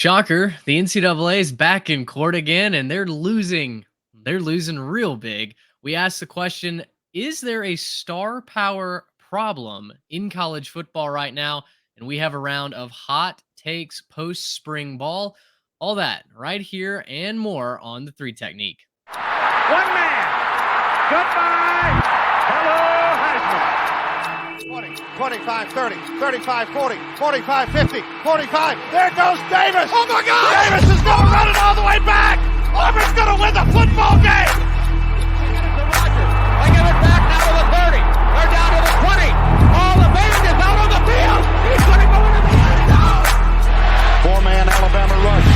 Shocker, the NCAA is back in court again and they're losing. They're losing real big. We asked the question, is there a star power problem in college football right now? And we have a round of hot takes post spring ball. All that right here and more on the Three Technique. One man. Goodbye. Hello, Heisman. 20, 25, 30, 35, 40, 45, 50, 45. There goes Davis. Oh, my God. Davis is going to run it all the way back. Auburn's going to win the football game. They give it back now to the 30. They're down to the 20. All the band is out on the field. He's going to go into the end zone. Four-man Alabama rush.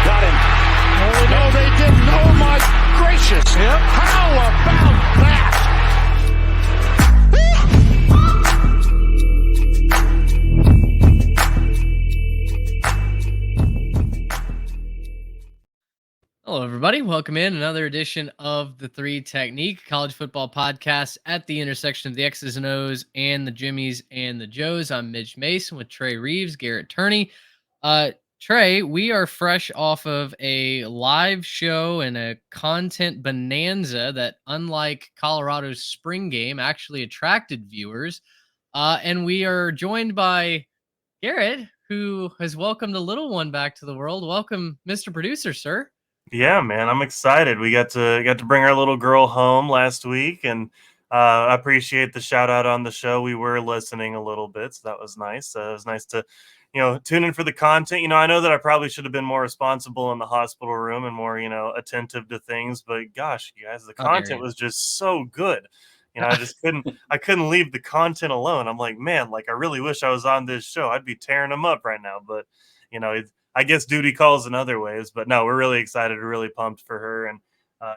Got him. No, they didn't. Oh, my gracious. Yep. How about that? Hello, everybody. Welcome in another edition of the Three Technique college football podcast at the intersection of the X's and O's and the Jimmies and the Joes. I'm Mitch Mason with Trey Reeves, Garrett Turney. Trey, we are fresh off of a live show and a content bonanza that, unlike Colorado's spring game, actually attracted viewers. And we are joined by Garrett, who has welcomed a little one back to the world. Welcome, Mr. Producer, sir. Yeah, man, I'm excited. We got to bring our little girl home last week, and I appreciate the shout out on the show. We were listening a little bit, so that was nice. It was nice to, tune in for the content. I know that I probably should have been more responsible in the hospital room and more, attentive to things. But gosh, you guys, the content was just so good. I just couldn't leave the content alone. I'm like, man, I really wish I was on this show. I'd be tearing them up right now. But I guess duty calls in other ways, but no, we're really excited, really pumped for her, and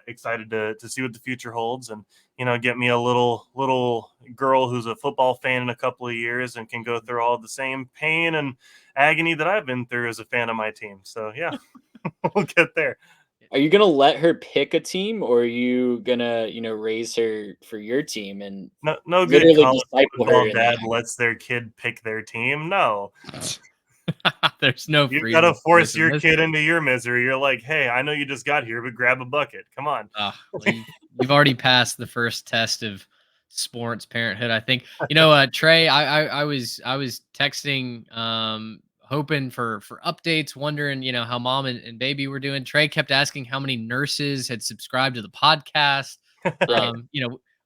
excited to see what the future holds, and get me a little girl who's a football fan in a couple of years and can go through all the same pain and agony that I've been through as a fan of my team. So yeah, we'll get there. Are you gonna let her pick a team, or are you gonna, raise her for your team and no good college football dad lets their kid pick their team? No. There's no freedom. You got to force your kid into your misery. You're like, hey, I know you just got here, but grab a bucket. Come on. You've already passed the first test of sports parenthood, I think. Trey, I was texting, hoping for updates, wondering, how mom and baby were doing. Trey kept asking how many nurses had subscribed to the podcast. Right.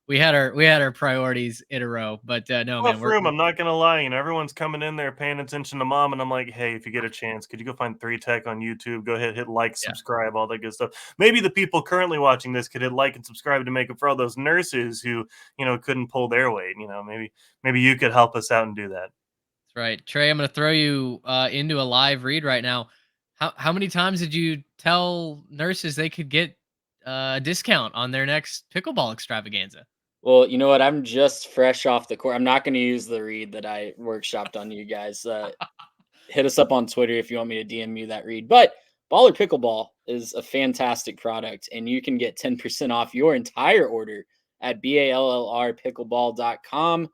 We had our priorities in a row, but no, man. I'm not gonna lie. Everyone's coming in there paying attention to mom, and I'm like, hey, if you get a chance, could you go find 3 Tech on YouTube? Go ahead, hit like, subscribe, all that good stuff. Maybe the people currently watching this could hit like and subscribe to make up for all those nurses who couldn't pull their weight. Maybe you could help us out and do that. That's right, Trey. I'm gonna throw you into a live read right now. How many times did you tell nurses they could get a discount on their next pickleball extravaganza? Well, you know what? I'm just fresh off the court. I'm not going to use the read that I workshopped on you guys. Hit us up on Twitter if you want me to DM you that read. But Baller Pickleball is a fantastic product, and you can get 10% off your entire order at ballrpickleball.com.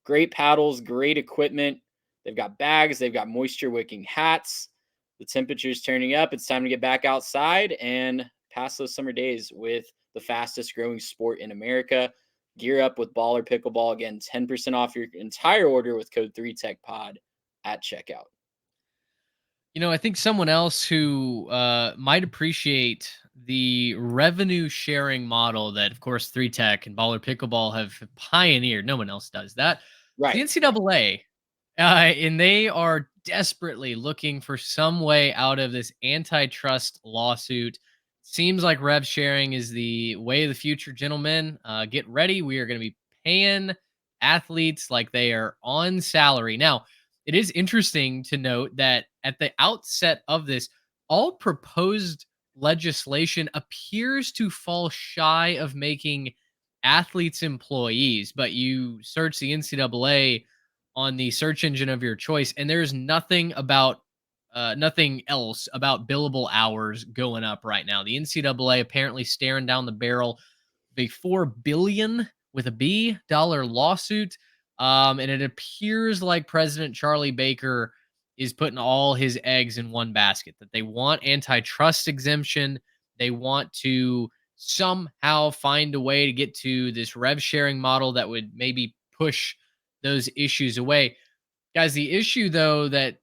Great paddles, great equipment. They've got bags. They've got moisture-wicking hats. The temperature's turning up. It's time to get back outside and pass those summer days with the fastest growing sport in America. Gear up with Baller Pickleball. Again, 10% off your entire order with code 3TechPod at checkout. I think someone else who might appreciate the revenue sharing model that, of course, 3 Tech and Baller Pickleball have pioneered. No one else does that. Right. The NCAA, and they are desperately looking for some way out of this antitrust lawsuit. Seems like rev sharing is the way of the future, gentlemen. Get ready. We are going to be paying athletes like they are on salary. Now, it is interesting to note that at the outset of this, all proposed legislation appears to fall shy of making athletes employees. But you search the NCAA on the search engine of your choice, and there's nothing else about billable hours going up right now. The NCAA apparently staring down the barrel of a $4 billion with a B lawsuit. And it appears like President Charlie Baker is putting all his eggs in one basket, that they want antitrust exemption. They want to somehow find a way to get to this rev sharing model that would maybe push those issues away. Guys, the issue though that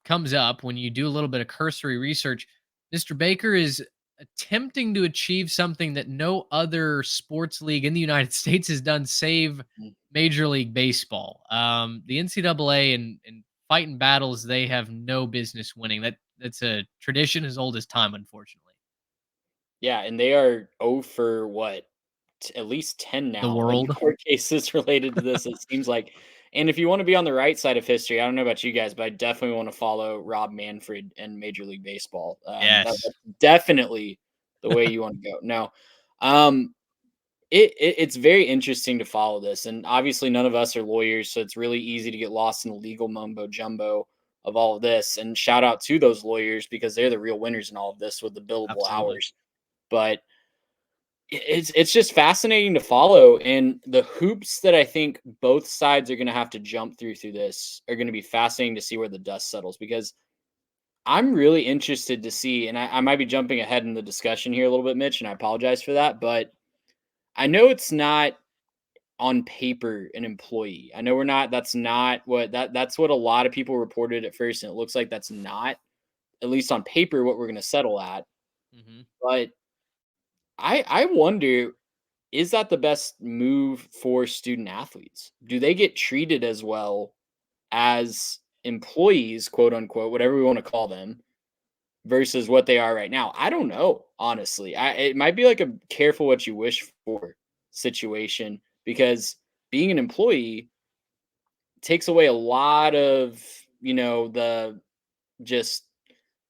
comes up when you do a little bit of cursory research, Mr. Baker is attempting to achieve something that no other sports league in the United States has done, save Mm. Major League Baseball. The NCAA and fighting battles they have no business winning. That's a tradition as old as time, unfortunately. Yeah, and they are 0 for what? At least 10 The now in world. court cases related to this, it seems like. And if you want to be on the right side of history, I don't know about you guys, but I definitely want to follow Rob Manfred and Major League Baseball. Yes. That's definitely the way you want to go. Now, um, it's very interesting to follow this, and obviously none of us are lawyers, so it's really easy to get lost in the legal mumbo jumbo of all of this. And shout out to those lawyers because they're the real winners in all of this with the billable Absolutely. hours. But it's just fascinating to follow, and the hoops that I think both sides are going to have to jump through this are going to be fascinating to see where the dust settles, because I'm really interested to see, and I might be jumping ahead in the discussion here a little bit, Mitch, and I apologize for that, but I know it's not on paper an employee. I know we're not. That's not what that's what a lot of people reported at first, and it looks like that's not, at least on paper, what we're going to settle at. Hmm. But I wonder, is that the best move for student athletes? Do they get treated as well as employees, quote unquote, whatever we want to call them, versus what they are right now? I don't know, honestly. It might be like a careful what you wish for situation, because being an employee takes away a lot of, the just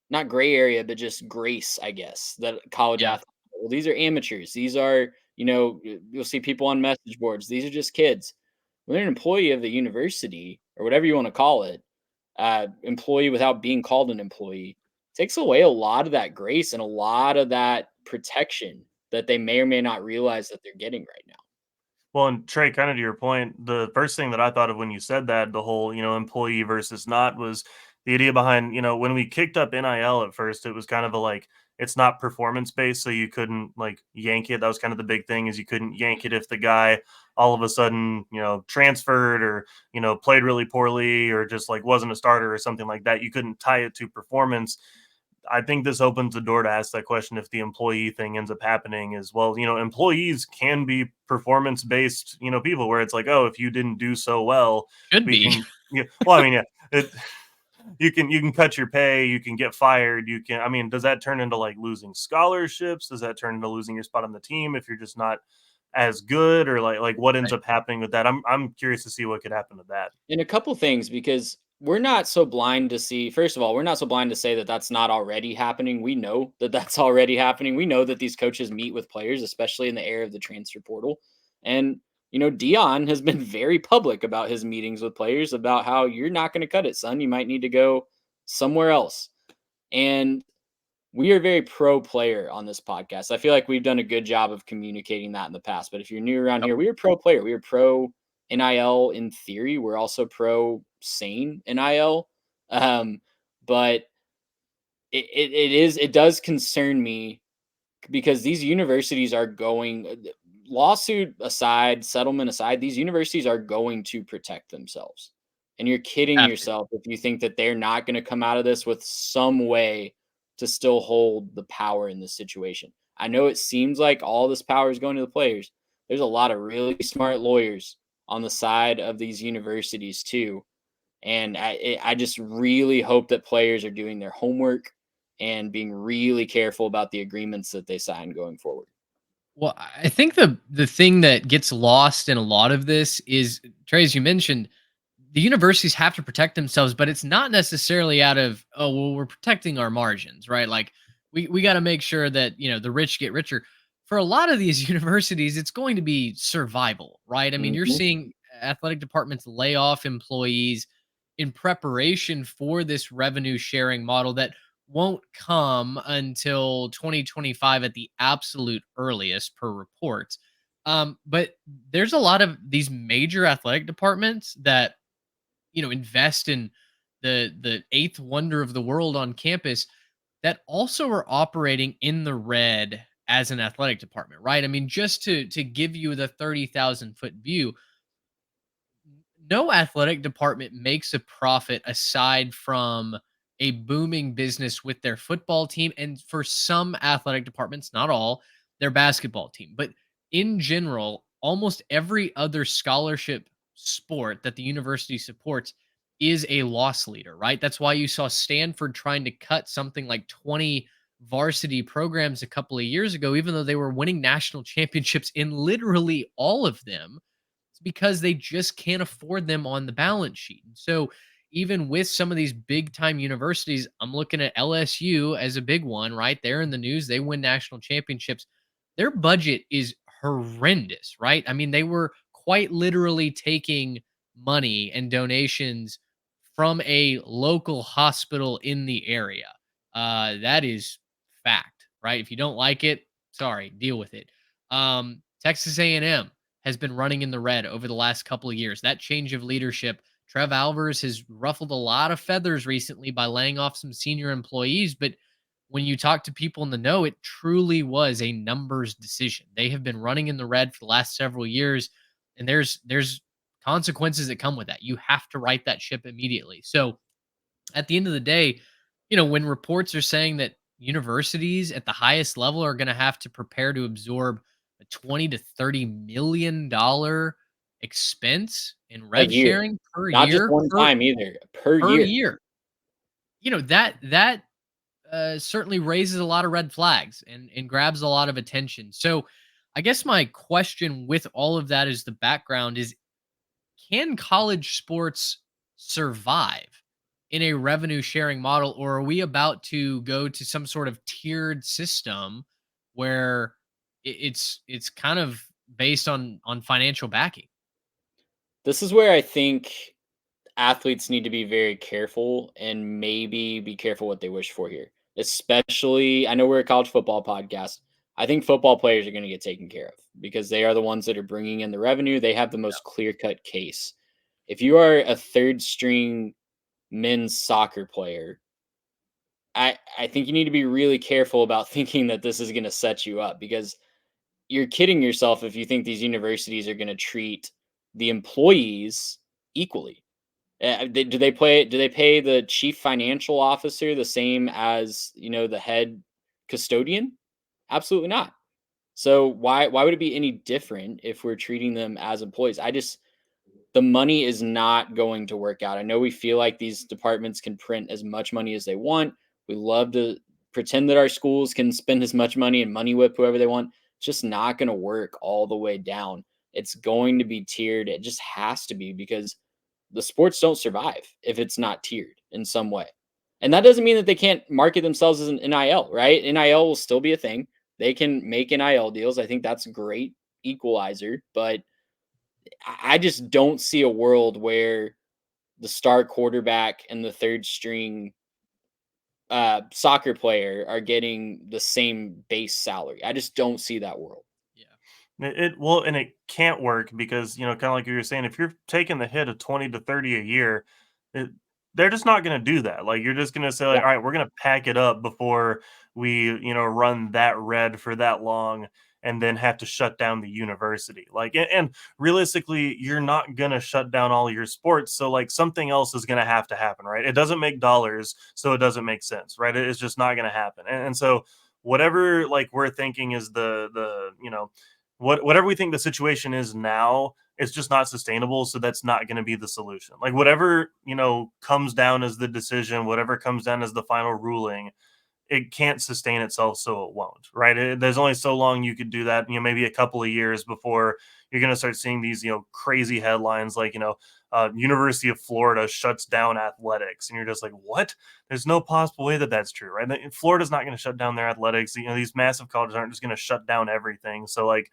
not gray area, but just grace, I guess, that college Yeah. athletes. Well, these are amateurs. These are, you'll see people on message boards. These are just kids. When they're an employee of the university or whatever you want to call it, employee without being called an employee, takes away a lot of that grace and a lot of that protection that they may or may not realize that they're getting right now. Well, and Trey, kind of to your point, the first thing that I thought of when you said that, the whole, employee versus not, was the idea behind, when we kicked up NIL at first, it was kind of a like, it's not performance based, so you couldn't like yank it. That was kind of the big thing, is you couldn't yank it if the guy all of a sudden, transferred, or, played really poorly, or just like wasn't a starter or something like that. You couldn't tie it to performance. I think this opens the door to ask that question if the employee thing ends up happening as well. Employees can be performance based, people, where it's like, oh, if you didn't do so well, Should we be. can, yeah. Well, I mean, yeah, you can cut your pay, you can get fired, you can. I mean, does that turn into like losing scholarships? Does that turn into losing your spot on the team if you're just not as good, or like what ends Right. up happening with that? I'm curious to see what could happen to that. In a couple things, because we're not so blind to see. First of all, we're not so blind to say that that's not already happening. We know that that's already happening. We know that these coaches meet with players, especially in the era of the transfer portal. And Dion has been very public about his meetings with players, about how you're not going to cut it, son. You might need to go somewhere else. And we are very pro player on this podcast. I feel like we've done a good job of communicating that in the past. But if you're new around Yep. here, we are pro player. We are pro NIL in theory. We're also pro sane NIL. But it does concern me, because these universities are going, lawsuit aside, settlement aside, these universities are going to protect themselves. And you're kidding Have to. yourself if you think that they're not going to come out of this with some way to still hold the power in this situation. I know it seems like all this power is going to the players. There's a lot of really smart lawyers on the side of these universities too. And I just really hope that players are doing their homework and being really careful about the agreements that they sign going forward. Well, I think the thing that gets lost in a lot of this is, Trey, as you mentioned, the universities have to protect themselves, but it's not necessarily out of, oh, well, we're protecting our margins, right? Like we got to make sure that, the rich get richer. For a lot of these universities, it's going to be survival, right? I mean, you're Mhm. seeing athletic departments lay off employees in preparation for this revenue sharing model that won't come until 2025 at the absolute earliest, per reports. But there's a lot of these major athletic departments that invest in the eighth wonder of the world on campus that also are operating in the red as an athletic department, right? I mean, just to give you the 30,000-foot view, no athletic department makes a profit aside from a booming business with their football team, and for some athletic departments, not all, their basketball team. But in general, almost every other scholarship sport that the university supports is a loss leader, right? That's why you saw Stanford trying to cut something like 20 varsity programs a couple of years ago, even though they were winning national championships in literally all of them. It's because they just can't afford them on the balance sheet. And so, even with some of these big time universities, I'm looking at LSU as a big one, right? They're in the news. They win national championships. Their budget is horrendous, right? I mean, they were quite literally taking money and donations from a local hospital in the area. That is fact, right? If you don't like it, sorry, deal with it. Texas A&M has been running in the red over the last couple of years. That change of leadership, Trev Alvers has ruffled a lot of feathers recently by laying off some senior employees, but when you talk to people in the know, it truly was a numbers decision. They have been running in the red for the last several years, and there's consequences that come with that. You have to right that ship immediately. So at the end of the day, when reports are saying that universities at the highest level are going to have to prepare to absorb a 20 to 30 million dollar expense in A rev year, sharing per not just year one time either, per per year. year. That certainly raises a lot of red flags and grabs a lot of attention. So I guess my question with all of that is the background is, can college sports survive in a revenue sharing model, or are we about to go to some sort of tiered system where it's kind of based on financial backing? This is where I think athletes need to be very careful and maybe be careful what they wish for here. Especially, I know we're a college football podcast. I think football players are going to get taken care of because they are the ones that are bringing in the revenue. They have the most clear cut case. If you are a third string men's soccer player, I think you need to be really careful about thinking that this is going to set you up because you're kidding yourself if you think these universities are going to treat the employees equally. Do they pay the chief financial officer the same as the head custodian? Absolutely not. So why would it be any different if we're treating them as employees? The money is not going to work out. I know we feel like these departments can print as much money as they want. We love to pretend that our schools can spend as much money and money whip whoever they want. It's just not going to work all the way down. It's going to be tiered. It just has to be because the sports don't survive if it's not tiered in some way. And that doesn't mean that they can't market themselves as an NIL, right? NIL will still be a thing. They can make NIL deals. I think that's a great equalizer, but I just don't see a world where the star quarterback and the third string soccer player are getting the same base salary. I just don't see that world. And it can't work because kind of like you were saying, if you're taking the hit of 20 to 30 a year, it, they're just not going to do that. Like you're just going to say, like, Yeah. all right, we're going to pack it up before we run that red for that long and then have to shut down the university. Like, and realistically, you're not going to shut down all your sports, so like something else is going to have to happen, right? It doesn't make dollars, so it doesn't make sense, right? It's just not going to happen. And so whatever like we're thinking is the whatever we think the situation is now, it's just not sustainable. So that's not going to be the solution. Like whatever comes down as the decision, whatever comes down as the final ruling, it can't sustain itself, so it won't. Right? There's only so long you could do that. Maybe a couple of years before you're going to start seeing these crazy headlines like University of Florida shuts down athletics, and you're just like, what? There's no possible way that that's true, right? Florida's not going to shut down their athletics. These massive colleges aren't just going to shut down everything. So like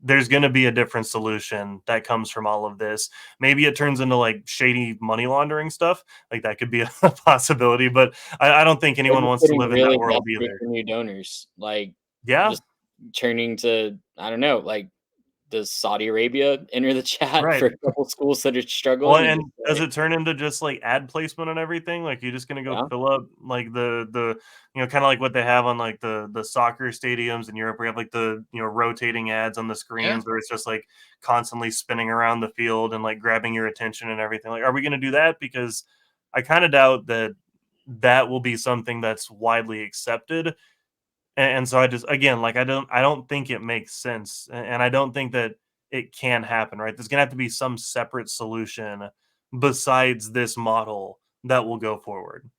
there's going to be a different solution that comes from all of this. Maybe it turns into like shady money laundering stuff. Like that could be a possibility, but I don't think Or anyone just wants to getting live in that really world desperate either. for new donors, like Yeah. just turning to I don't know, like does Saudi Arabia enter the chat Right. for a couple schools that are Well, struggling and and just does say, it turn into just, like, ad placement and everything? Like, you're just gonna go yeah, fill up, like, kinda like what they have on, like, the soccer stadiums in Europe, where you have, like, rotating ads on the Yeah. screens where it's just, like, constantly spinning around the field and, like, grabbing your attention and everything. Like, are we gonna do that? Because I kinda doubt that that will be something that's widely accepted, and so I just again, like, I don't think it makes sense, and I don't think that it can happen, right? There's gonna have to be some separate solution besides this model that will go forward.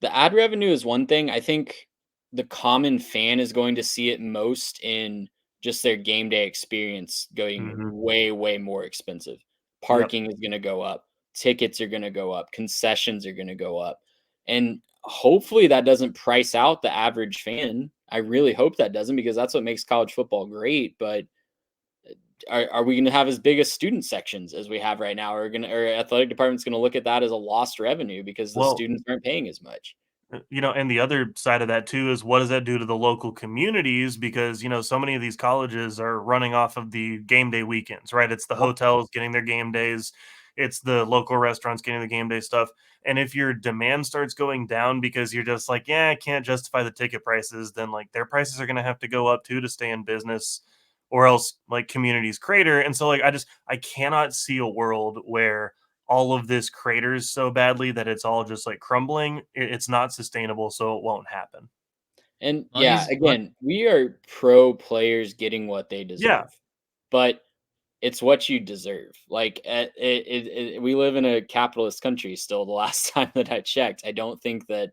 the ad revenue is one thing. I think the common fan is going to see it most in just their game day experience going Mhm. way, way more expensive. Yep. Parking is going to go up, tickets are going to go up, concessions are going to go up. And hopefully that doesn't price out the average fan. I really hope that doesn't, because that's what makes college football great. But are we going to have as big as student sections as we have right now? Or athletic department's going to look at that as a lost revenue because the Well, students aren't paying as much? and the other side of that too is what does that do to the local communities? Because, so many of these colleges are running off of the game day weekends, right? It's the hotels getting their game days, it's the local restaurants getting the game day stuff. And if your demand starts going down because you're just like, yeah, I can't justify the ticket prices, then like their prices are going to have to go up too to stay in business, or else like communities crater. And so like I cannot see a world where all of this craters so badly that it's all just like crumbling. It's not sustainable, so it won't happen. And yeah, Money's mon again, we are pro players getting what they Yeah. deserve, but it's what you deserve. Like we live in a capitalist country still. The last time that I checked, I don't think that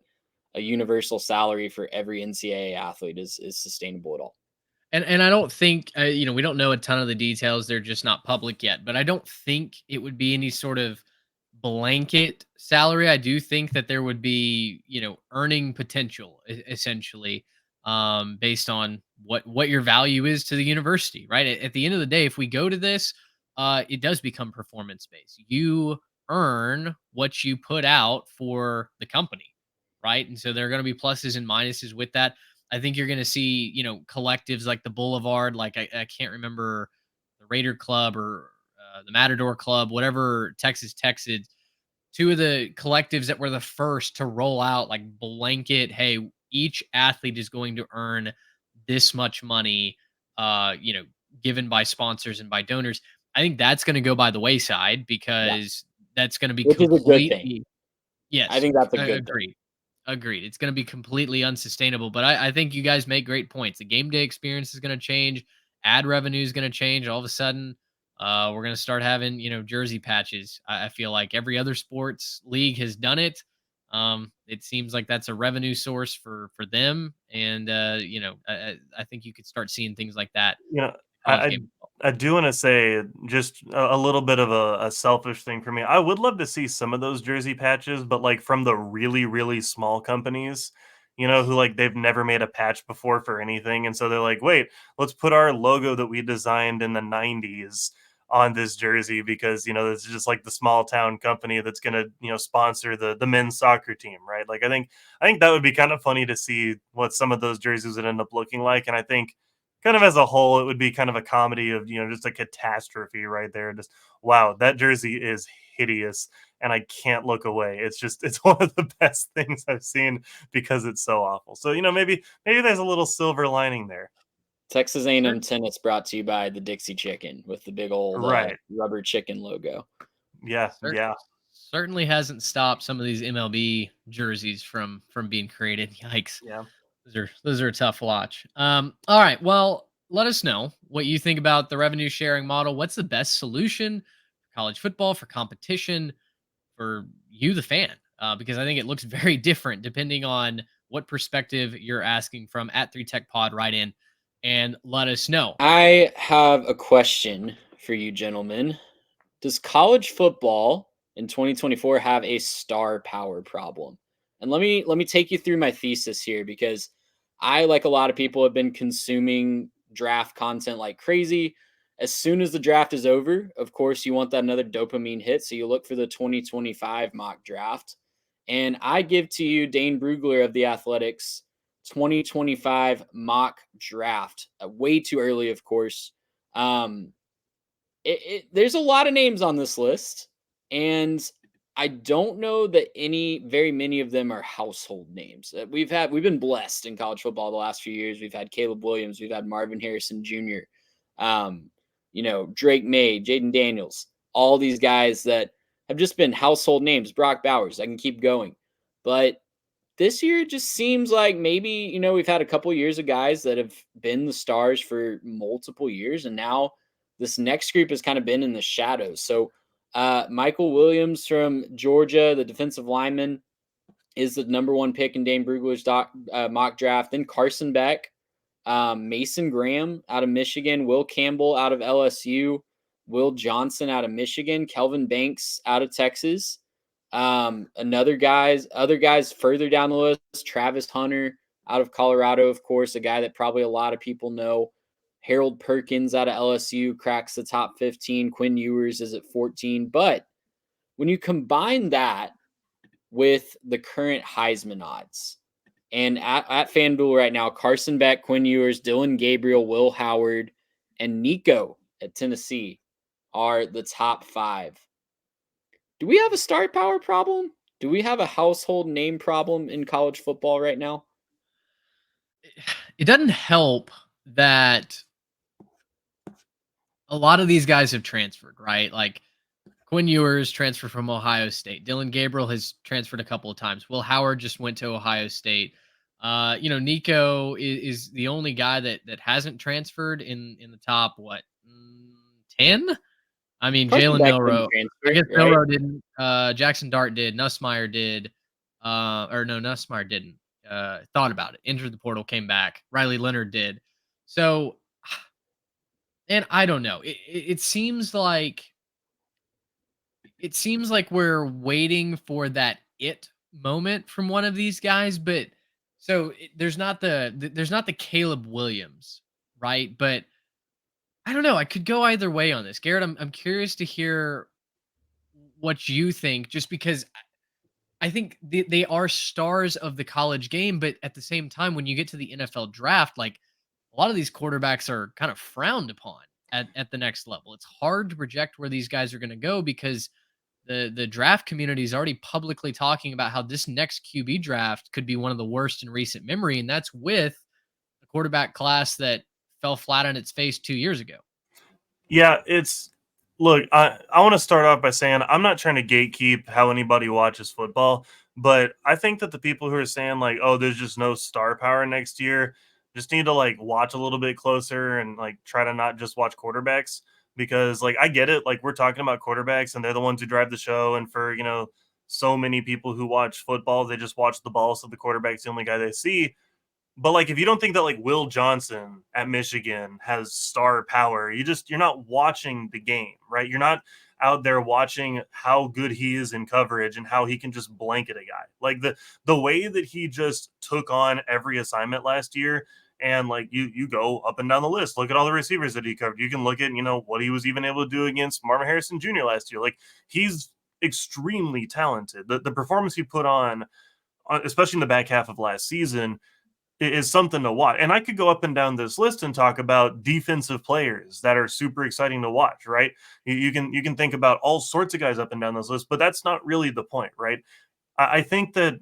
a universal salary for every NCAA athlete is sustainable at all. And I don't think, we don't know a ton of the details, they're just not public yet, but I don't think it would be any sort of blanket salary. I do think that there would be, earning potential essentially, based on what your value is to the university, right? At the end of the day, if we go to this, it does become performance based. You earn what you put out for the company, right? And so there are going to be pluses and minuses with that. I think you're going to see, collectives like the Boulevard, like I can't remember the Raider Club or the Matador Club, whatever Texas Tech did. Two of the collectives that were the first to roll out like blanket, hey, each athlete is going to earn this much money, uh, you know, given by sponsors and by donors. I think that's going to go by the wayside Yeah, because that's going to be which is a good thing. completely, I yes, think that's a good thing. agreed. Agreed. It's going to be completely unsustainable. But I think you guys make great points. The game day experience is going to change. Ad revenue is going to change. All of a sudden, we're going to start having, jersey patches. I feel like every other sports league has done it. It seems like that's a revenue source for them. And, I think you could start seeing things like that You know, in I college I, game. I do want to say just a little bit of a selfish thing for me. I would love to see some of those jersey patches, but like from the really really small companies, who like they've never made a patch before for anything, and so they're like, wait, let's put our logo that we designed in the '90s on this jersey because it's just like the small town company that's gonna sponsor the men's soccer team, right? Like I think that would be kind of funny to see what some of those jerseys would end up looking like, and I think kind of as a whole, it would be kind of a comedy of, just a catastrophe right there. Just wow, that jersey is hideous and I can't look away. It's one of the best things I've seen because it's so awful. So, maybe there's a little silver lining there. Texas A&M tennis brought to you by the Dixie Chicken with the big old Right. rubber chicken logo. Yeah, Cer- yeah. Certainly hasn't stopped some of these MLB jerseys from being created. Yikes. Yeah. Those are a tough watch. All right. Well, let us know what you think about the revenue sharing model. What's the best solution for college football, for competition, for you, the fan? Because I think it looks very different depending on what perspective you're asking from. At 3Tech Pod, right in and let us know. I have a question for you gentlemen. Does college football in 2024 have a star power problem? And let me take you through my thesis here, because I, like a lot of people, have been consuming draft content like crazy. As soon as the draft is over, of course, you want that another dopamine hit, so you look for the 2025 mock draft. And I give to you Dane Brugler of the Athletics 2025 mock draft. Way too early, of course. Um, there's a lot of names on this list, and I don't know that very many of them are household names. We've been blessed in college football the last few years. We've had Caleb Williams, we've had Marvin Harrison Jr., um, Drake May, Jaden Daniels, all these guys that have just been household names. Brock Bowers, I can keep going, but this year it just seems like maybe we've had a couple years of guys that have been the stars for multiple years, and now this next group has kind of been in the shadows. So Michael Williams from Georgia, the defensive lineman, is the number one pick in Dane Brugler's mock draft. Then Carson Beck, Mason Graham out of Michigan, Will Campbell out of LSU, Will Johnson out of Michigan, Kelvin Banks out of Texas. Other guys further down the list, Travis Hunter out of Colorado, of course, a guy that probably a lot of people know. Harold Perkins out of LSU cracks the top 15. Quinn Ewers is at 14. But when you combine that with the current Heisman odds, and at FanDuel right now, Carson Beck, Quinn Ewers, Dylan Gabriel, Will Howard, and Nico at Tennessee are the top 5. Do we have a star power problem? Do we have a household name problem in college football right now? It doesn't help that a lot of these guys have transferred, right? Like Quinn Ewers transferred from Ohio State. Dylan Gabriel has transferred a couple of times. Will Howard just went to Ohio State. Nico is the only guy that hasn't transferred in the top 10. I mean, Jalen Milroe. I guess right? Milroe didn't. Jackson Dart did. Nussmeier did. Or no, Nussmeier didn't. Thought about it. Entered the portal, came back. Riley Leonard did. So, and I don't know. It seems like we're waiting for that moment from one of these guys. But so there's not the Caleb Williams, right? But I don't know. I could go either way on this. Garrett, I'm curious to hear what you think, just because I think they are stars of the college game, but at the same time, when you get to the NFL draft, like a lot of these quarterbacks are kind of frowned upon at the next level. It's hard to project where these guys are going to go because the draft community is already publicly talking about how this next QB draft could be one of the worst in recent memory, and that's with a quarterback class that fell flat on its face 2 years ago. Yeah, look, I want to start off by saying I'm not trying to gatekeep how anybody watches football, but I think that the people who are saying like, oh, there's just no star power next year, just need to like watch a little bit closer and like try to not just watch quarterbacks, because like I get it, like we're talking about quarterbacks and they're the ones who drive the show, and for so many people who watch football, they just watch the ball, so the quarterback's the only guy they see. But like, if you don't think that like Will Johnson at Michigan has star power, you're not watching the game, right? You're not out there watching how good he is in coverage and how he can just blanket a guy. Like the way that he just took on every assignment last year, and like you go up and down the list, look at all the receivers that he covered. You can look at what he was even able to do against Marvin Harrison Jr. last year. Like, he's extremely talented. The performance he put on, especially in the back half of last season, is something to watch. And I could go up and down this list and talk about defensive players that are super exciting to watch, right? You can think about all sorts of guys up and down this list, but that's not really the point, right? I think that,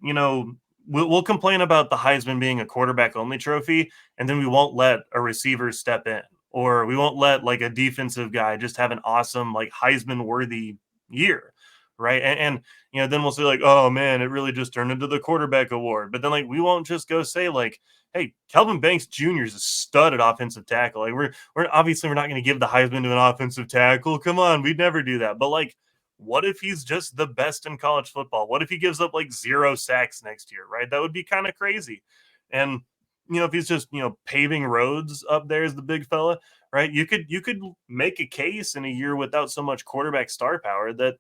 we'll complain about the Heisman being a quarterback only trophy, and then we won't let a receiver step in, or we won't let like a defensive guy just have an awesome, like Heisman worthy year. Right. And then we'll say like, oh man, it really just turned into the quarterback award. But then like, we won't just go say like, hey, Kelvin Banks Jr. is a stud at offensive tackle. Like, we're obviously we're not going to give the Heisman to an offensive tackle. Come on, we'd never do that. But like, what if he's just the best in college football? What if he gives up like 0 sacks next year? Right. That would be kind of crazy. And if he's just paving roads up there as the big fella, right? You could make a case in a year without so much quarterback star power that,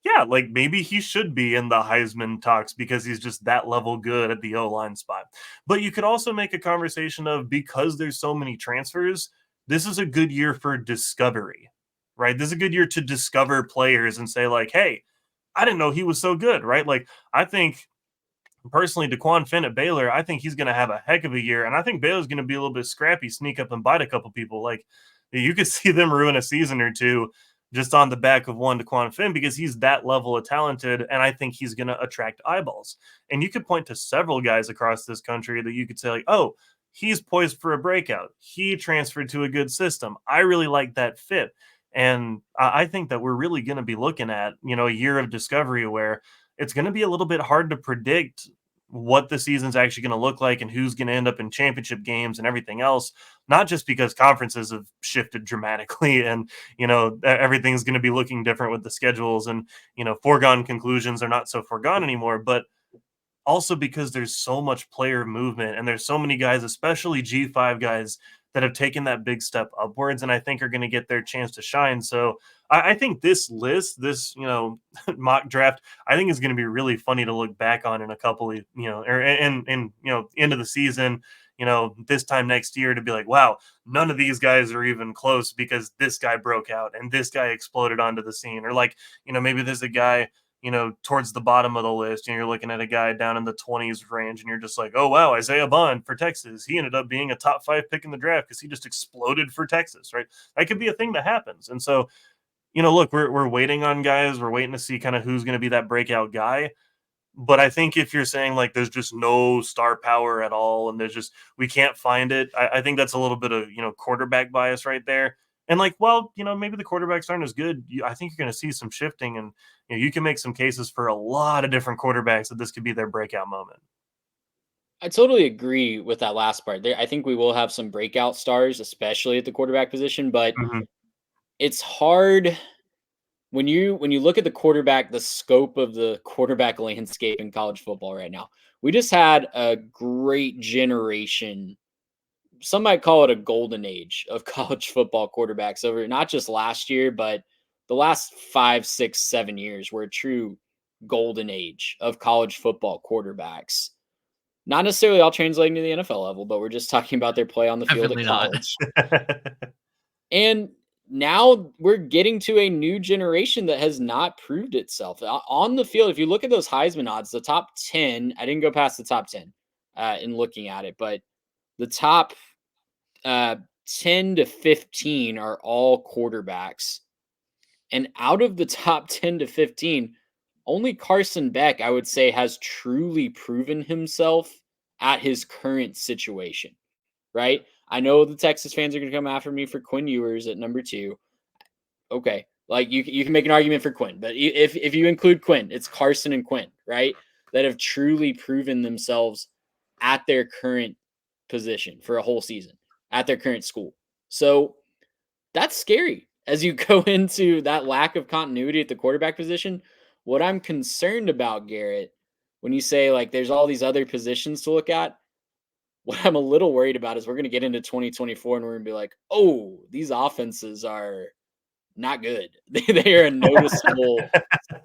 yeah, like maybe he should be in the Heisman talks because he's just that level good at the O-line spot. But you could also make a conversation of, because there's so many transfers, this is a good year for discovery, right? This is a good year to discover players and say like, hey, I didn't know he was so good, right? Like, I think personally, DeQuan Finn at Baylor, I think he's going to have a heck of a year. And I think Baylor's going to be a little bit scrappy, sneak up and bite a couple people. Like, you could see them ruin a season or two just on the back of one Daquan Finn because he's that level of talented, and I think he's going to attract eyeballs. And you could point to several guys across this country that you could say, like, oh, he's poised for a breakout. He transferred to a good system. I really like that fit. And I think that we're really going to be looking at, a year of discovery where it's going to be a little bit hard to predict what the season's actually going to look like and who's going to end up in championship games and everything else, not just because conferences have shifted dramatically and, everything's going to be looking different with the schedules and, foregone conclusions are not so foregone anymore, but also because there's so much player movement and there's so many guys, especially G5 guys, that have taken that big step upwards and I think are going to get their chance to shine. So I think this list, this, mock draft, I think is going to be really funny to look back on in a couple of, or end of the season, this time next year to be like, wow, none of these guys are even close because this guy broke out and this guy exploded onto the scene. Or like, maybe there's a guy, towards the bottom of the list, and you're looking at a guy down in the 20s range, and you're just like, oh, wow, Isaiah Bond for Texas. He ended up being a top 5 pick in the draft because he just exploded for Texas, right? That could be a thing that happens. And so, look, we're waiting on guys. We're waiting to see kind of who's going to be that breakout guy. But I think if you're saying like there's just no star power at all and we can't find it, I think that's a little bit of, quarterback bias right there. And like, well, maybe the quarterbacks aren't as good. I think you're going to see some shifting and you can make some cases for a lot of different quarterbacks that this could be their breakout moment. I totally agree with that last part. I think we will have some breakout stars, especially at the quarterback position, but Mhm. it's hard when you look at the scope of the quarterback landscape in college football right now. We just had a great generation. Some might call it a golden age of college football quarterbacks over not just last year, but the last 5, 6, 7 years were a true golden age of college football quarterbacks. Not necessarily all translating to the NFL level, but we're just talking about their play on the field at Definitely not. college. And now we're getting to a new generation that has not proved itself on the field. If you look at those Heisman odds, the top 10, I didn't go past the top 10 in looking at it, but the top 10 to 15 are all quarterbacks. And out of the top 10 to 15, only Carson Beck, I would say, has truly proven himself at his current situation, right? I know the Texas fans are going to come after me for Quinn Ewers at number 2. Okay, like you can make an argument for Quinn, but if you include Quinn, it's Carson and Quinn, right? That have truly proven themselves at their current position for a whole season at their current school. So that's scary as you go into that lack of continuity at the quarterback position. What I'm concerned about, Garrett, when you say like there's all these other positions to look at, what I'm a little worried about is we're going to get into 2024 and we're going to be like, oh, these offenses are not good. They are a noticeable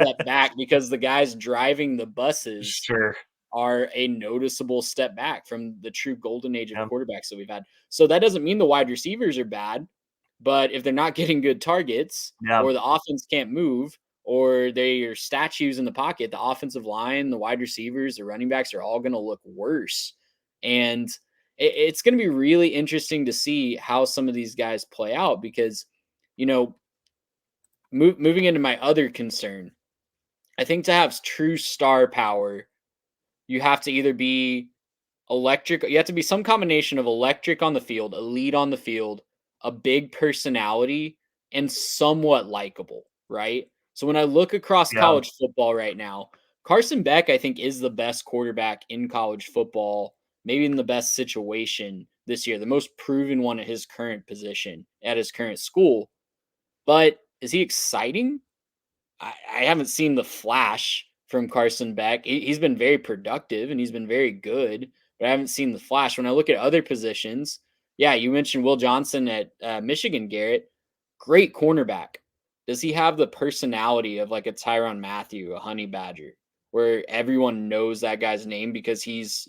step back because the guys driving the buses Sure. are a noticeable step back from the true golden age of Yeah. quarterbacks that we've had. So that doesn't mean the wide receivers are bad, but if they're not getting good targets Yeah. or the offense can't move or they are statues in the pocket, the offensive line, the wide receivers, the running backs are all going to look worse. And it's going to be really interesting to see how some of these guys play out because, moving into my other concern, I think to have true star power, you have to either be electric, you have to be some combination of electric on the field, elite on the field, a big personality, and somewhat likable, right? So when I look across Yeah. college football right now, Carson Beck, I think, is the best quarterback in college football, maybe in the best situation this year, the most proven one at his current position, at his current school. But is he exciting? I haven't seen the flash from Carson Beck. He's been very productive and he's been very good, but I haven't seen the flash. When I look at other positions, yeah, you mentioned Will Johnson at Michigan, Garrett. Great cornerback. Does he have the personality of like a Tyrann Mathieu, a Honey Badger, where everyone knows that guy's name because he's,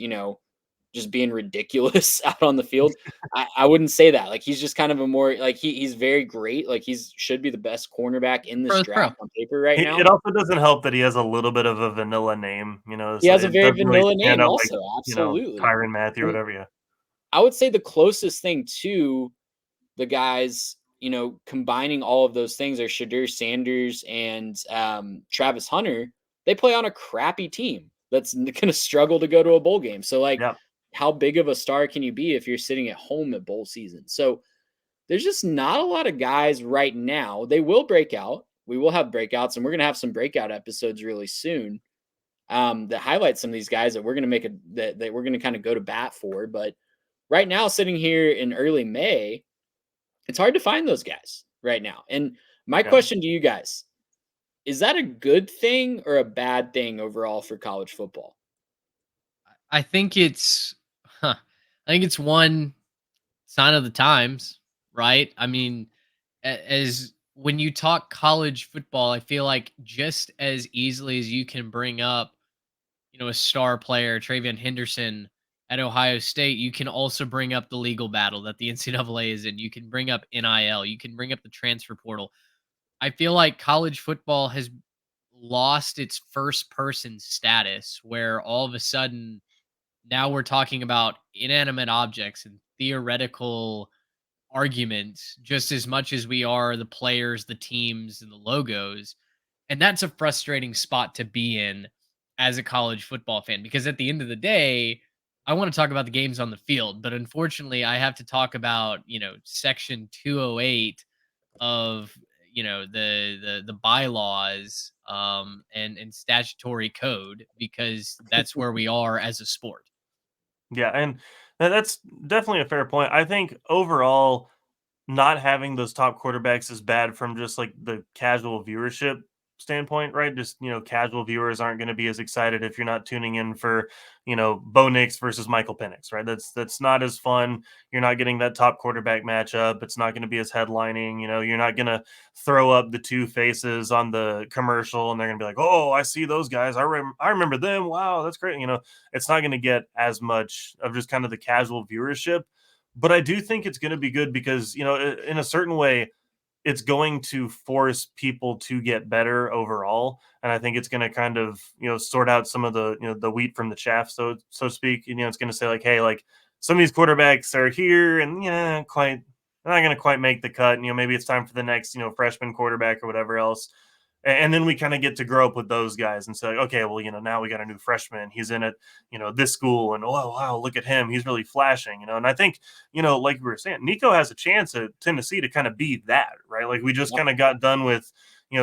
just being ridiculous out on the field? I wouldn't say that. Like he's just kind of a more like he's very great. Like he's should be the best cornerback in this Pro is pro. draft on paper right now. It also doesn't help that he has a little bit of a vanilla name, He has a it very doesn't really vanilla stand name out like, also. Absolutely. Tyrann Mathieu or And whatever. Yeah. I would say the closest thing to the guys combining all of those things are Shadur Sanders and Travis Hunter. They play on a crappy team that's going to struggle to go to a bowl game. So, like, Yeah. how big of a star can you be if you're sitting at home at bowl season? So, there's just not a lot of guys right now. They will break out. We will have breakouts, and we're going to have some breakout episodes really soon that highlight some of these guys that we're going to that we're going to kind of go to bat for. But right now, sitting here in early May, it's hard to find those guys right now. And my Yeah. question to you guys, is that a good thing or a bad thing overall for college football? I think it's, I think it's one sign of the times, right? I mean, as when you talk college football, I feel like just as easily as you can bring up, a star player, Travion Henderson at Ohio State, you can also bring up the legal battle that the NCAA is in. You can bring up NIL. You can bring up the transfer portal. I feel like college football has lost its first person status where all of a sudden now we're talking about inanimate objects and theoretical arguments just as much as we are the players, the teams, and the logos. And that's a frustrating spot to be in as a college football fan because at the end of the day, I want to talk about the games on the field, but unfortunately, I have to talk about, section 208 of, the bylaws and statutory code because that's where we are as a sport. Yeah, and that's definitely a fair point. I think overall, not having those top quarterbacks is bad from just like the casual viewership standpoint, right? Just, casual viewers aren't going to be as excited if you're not tuning in for, Bo Nix versus Michael Penix, right? That's not as fun. You're not getting that top quarterback matchup. It's not going to be as headlining. You're not going to throw up the two faces on the commercial and they're going to be like, "Oh, I see those guys. I remember them. Wow, that's great." It's not going to get as much of just kind of the casual viewership, but I do think it's going to be good because, in a certain way, it's going to force people to get better overall. And I think it's going to kind of, sort out some of the, the wheat from the chaff, so to speak. It's going to say like, hey, like some of these quarterbacks are here and they're not going to quite make the cut. And, maybe it's time for the next, freshman quarterback or whatever else. And then we kind of get to grow up with those guys and say, okay, well, now we got a new freshman. He's in it, this school, and oh wow, look at him. He's really flashing, And I think, like we were saying, Nico has a chance at Tennessee to kind of be that, right? Like we just kind of got done with,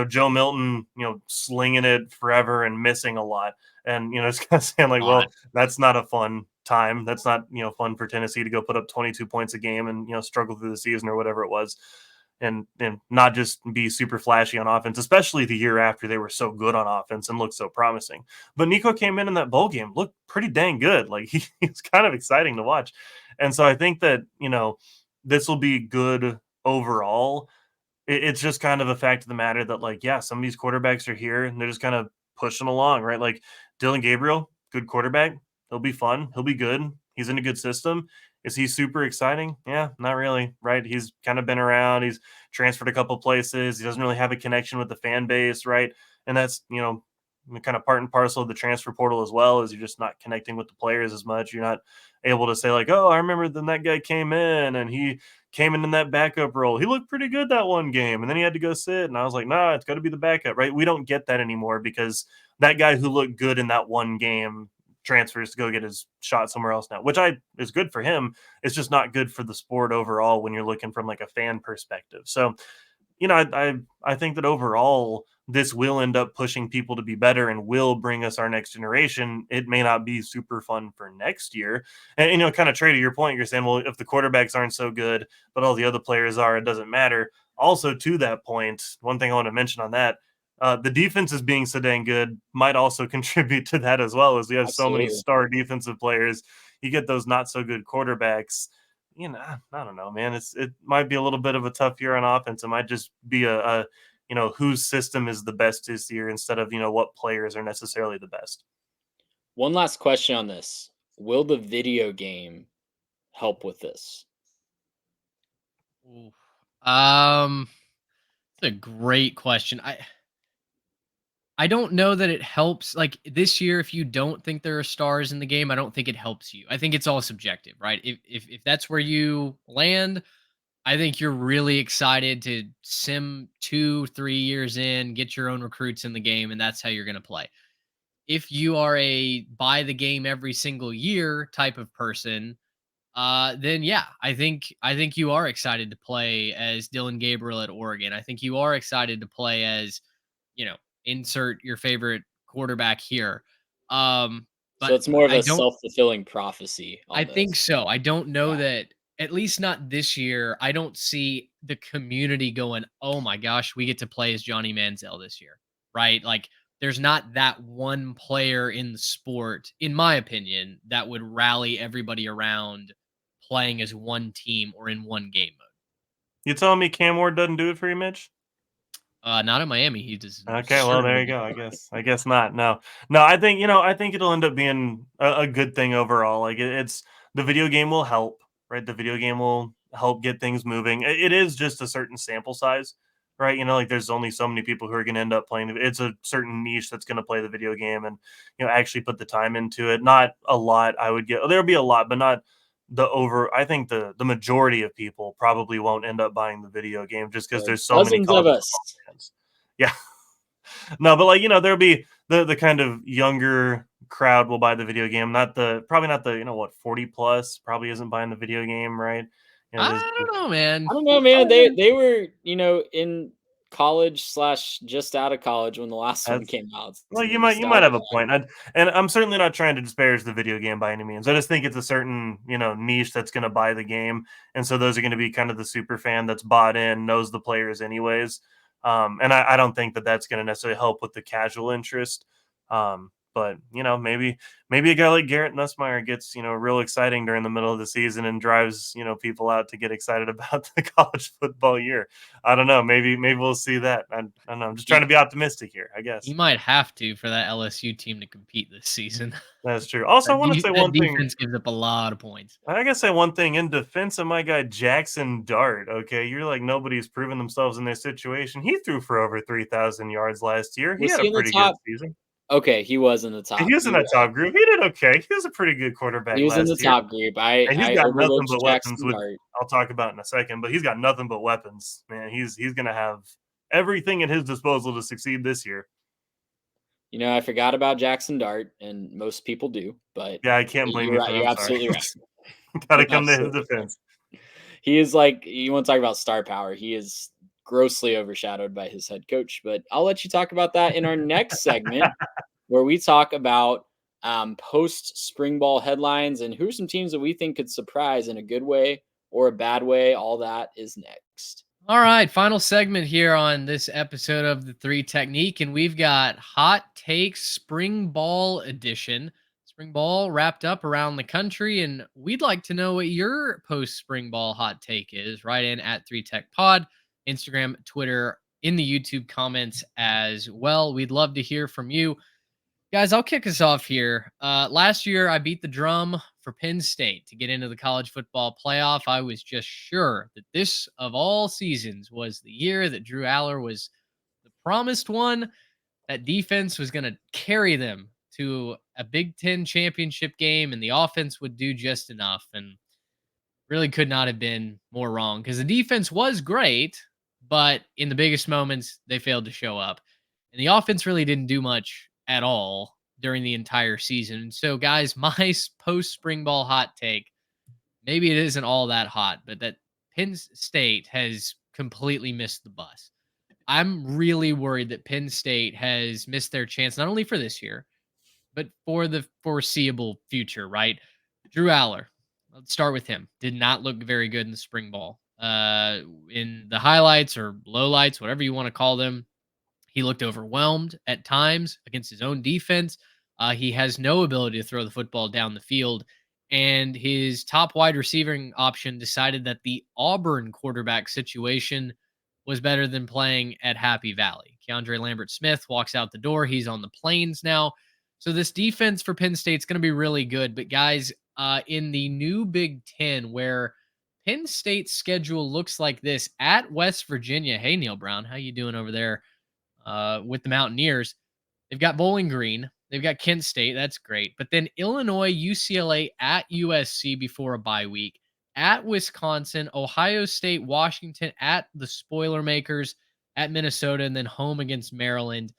Joe Milton, slinging it forever and missing a lot. And, it's kind of saying like, well, that's not a fun time. That's not, fun for Tennessee to go put up 22 points a game and, struggle through the season or whatever it was. And not just be super flashy on offense, especially the year after they were so good on offense and looked so promising. But Nico came in that bowl game, looked pretty dang good. Like he's kind of exciting to watch. And so I think that, this will be good overall. It's just kind of a fact of the matter that, like, yeah, some of these quarterbacks are here and they're just kind of pushing along, right? Like Dylan Gabriel, good quarterback. He'll be fun. He'll be good. He's in a good system. Is he super exciting? Yeah, not really, right? He's kind of been around. He's transferred a couple places. He doesn't really have a connection with the fan base, right? And that's, kind of part and parcel of the transfer portal as well, is you're just not connecting with the players as much. You're not able to say like, oh, I remember then that guy came in and he came in that backup role. He looked pretty good that one game, and then he had to go sit. And I was like, nah, it's got to be the backup, right? We don't get that anymore because that guy who looked good in that one game transfers to go get his shot somewhere else now, which is good for him. It's just not good for the sport overall when you're looking from like a fan perspective. So, I think that overall this will end up pushing people to be better and will bring us our next generation. It may not be super fun for next year. And, kind of Trey, to your point, you're saying, well, if the quarterbacks aren't so good, but all the other players are, it doesn't matter. Also, to that point, one thing I want to mention on that, the defense is being so dang good might also contribute to that as well, as we have so many Absolutely. star defensive players. You get those not so good quarterbacks. I don't know, man. It might be a little bit of a tough year on offense. It might just be a whose system is the best this year instead of, what players are necessarily the best. One last question on this. Will the video game help with this? Ooh. Um, it's a great question. I don't know that it helps. Like this year, if you don't think there are stars in the game, I don't think it helps you. I think it's all subjective, right? If that's where you land, I think you're really excited to sim 2, 3 years in, get your own recruits in the game, and that's how you're going to play. If you are a buy the game every single year type of person, then yeah, I think you are excited to play as Dylan Gabriel at Oregon. I think you are excited to play as, you know, insert your favorite quarterback here. So But it's more of I a don't self-fulfilling prophecy I think almost. so. I don't know Yeah. that, at least not this year. I don't see the community going, "Oh my gosh, we get to play as Johnny Manziel this year." Right? Like there's not that one player in the sport, in my opinion, that would rally everybody around playing as one team or in one game mode. You telling me Cam Ward doesn't do it for you, Mitch? Not in Miami. He does Okay, well, there certainly you go. not. I guess not. No, no. I think I think it'll end up being a good thing overall. Like it's the video game will help, right? The video game will help get things moving. It is just a certain sample size, right? Like there's only so many people who are going to end up playing. It's a certain niche that's going to play the video game and actually put the time into it. Not a lot. I would get there'll be a lot, but not the over. I think the majority of people probably won't end up buying the video game just because there's so many Dozens of college us. football fans. Yeah. No, but like there'll be the kind of younger crowd will buy the video game, not the probably not the 40 plus probably isn't buying the video game, right? There's I don't know, man. I don't know, man. They were, in college slash just out of college when the last one that's came out. well, So the you might nostalgia have a point, and I'm certainly not trying to disparage the video game by any means. I just think it's a certain niche that's going to buy the game, and so those are going to be kind of the super fan that's bought in, knows the players anyways. And I don't think that that's going to necessarily help with the casual interest. But maybe a guy like Garrett Nussmeier gets real exciting during the middle of the season and drives people out to get excited about the college football year. I don't know. Maybe we'll see that. I don't know. I'm just trying to He be optimistic here, I he guess. might have to for that LSU team to compete this season. That's true. Also, I want to say That one thing. defense gives up a lot of points. I gotta say one thing in defense of my guy Jackson Dart. Okay, you're like nobody's proven themselves in this situation. He threw for over 3,000 yards last year. He was had he a in the pretty good top? season. Okay, he was in the He top. was in You're that right. top group. He did okay. He was a pretty good quarterback He was in the last year. top group. I And he's I got nothing overlooked but weapons. Jackson With Dart. I'll talk about in a second, but he's got nothing but weapons. Man, he's gonna have everything at his disposal to succeed this year. I forgot about Jackson Dart, and most people do, but Yeah, I can't blame you're you right. for. You're I'm sorry. absolutely right. Gotta You're come to his absolutely right. defense. He is like, you want to talk about star power. He is grossly overshadowed by his head coach, but I'll let you talk about that in our next segment where we talk about post spring ball headlines and who are some teams that we think could surprise in a good way or a bad way. All that is next. All right, final segment here on this episode of the Three Technique, and we've got Hot Takes Spring Ball Edition. Spring Ball wrapped up around the country, and we'd like to know what your post Spring Ball hot take is. Right in at Three Tech Pod, Instagram, Twitter, in the YouTube comments as well. We'd love to hear from you. Guys, I'll kick us off here. Last year, I beat the drum for Penn State to get into the college football playoff. I was just sure that this, of all seasons, was the year that Drew Aller was the promised one. That defense was going to carry them to a Big Ten championship game, and the offense would do just enough. And really could not have been more wrong because the defense was great, but in the biggest moments, they failed to show up. And the offense really didn't do much at all during the entire season. And so, guys, my post spring ball hot take, maybe it isn't all that hot, but that Penn State has completely missed the bus. I'm really worried that Penn State has missed their chance, not only for this year, but for the foreseeable future, right? Drew Aller, let's start with him. Did not look very good in the spring ball. In the highlights or lowlights, whatever you want to call them, he looked overwhelmed at times against his own defense. He has no ability to throw the football down the field. And his top wide receiving option decided that the Auburn quarterback situation was better than playing at Happy Valley. Keandre Lambert Smith walks out the door. He's on the plains now. So this defense for Penn State's going to be really good. But guys, in the new Big Ten, where Penn State's schedule looks like this at West Virginia. Hey, Neil Brown, how you doing over there with the Mountaineers? They've got Bowling Green. They've got Kent State. That's great. But then Illinois, UCLA at USC before a bye week. at Wisconsin, Ohio State, Washington, at the Spoilermakers, at Minnesota, and then home against Maryland.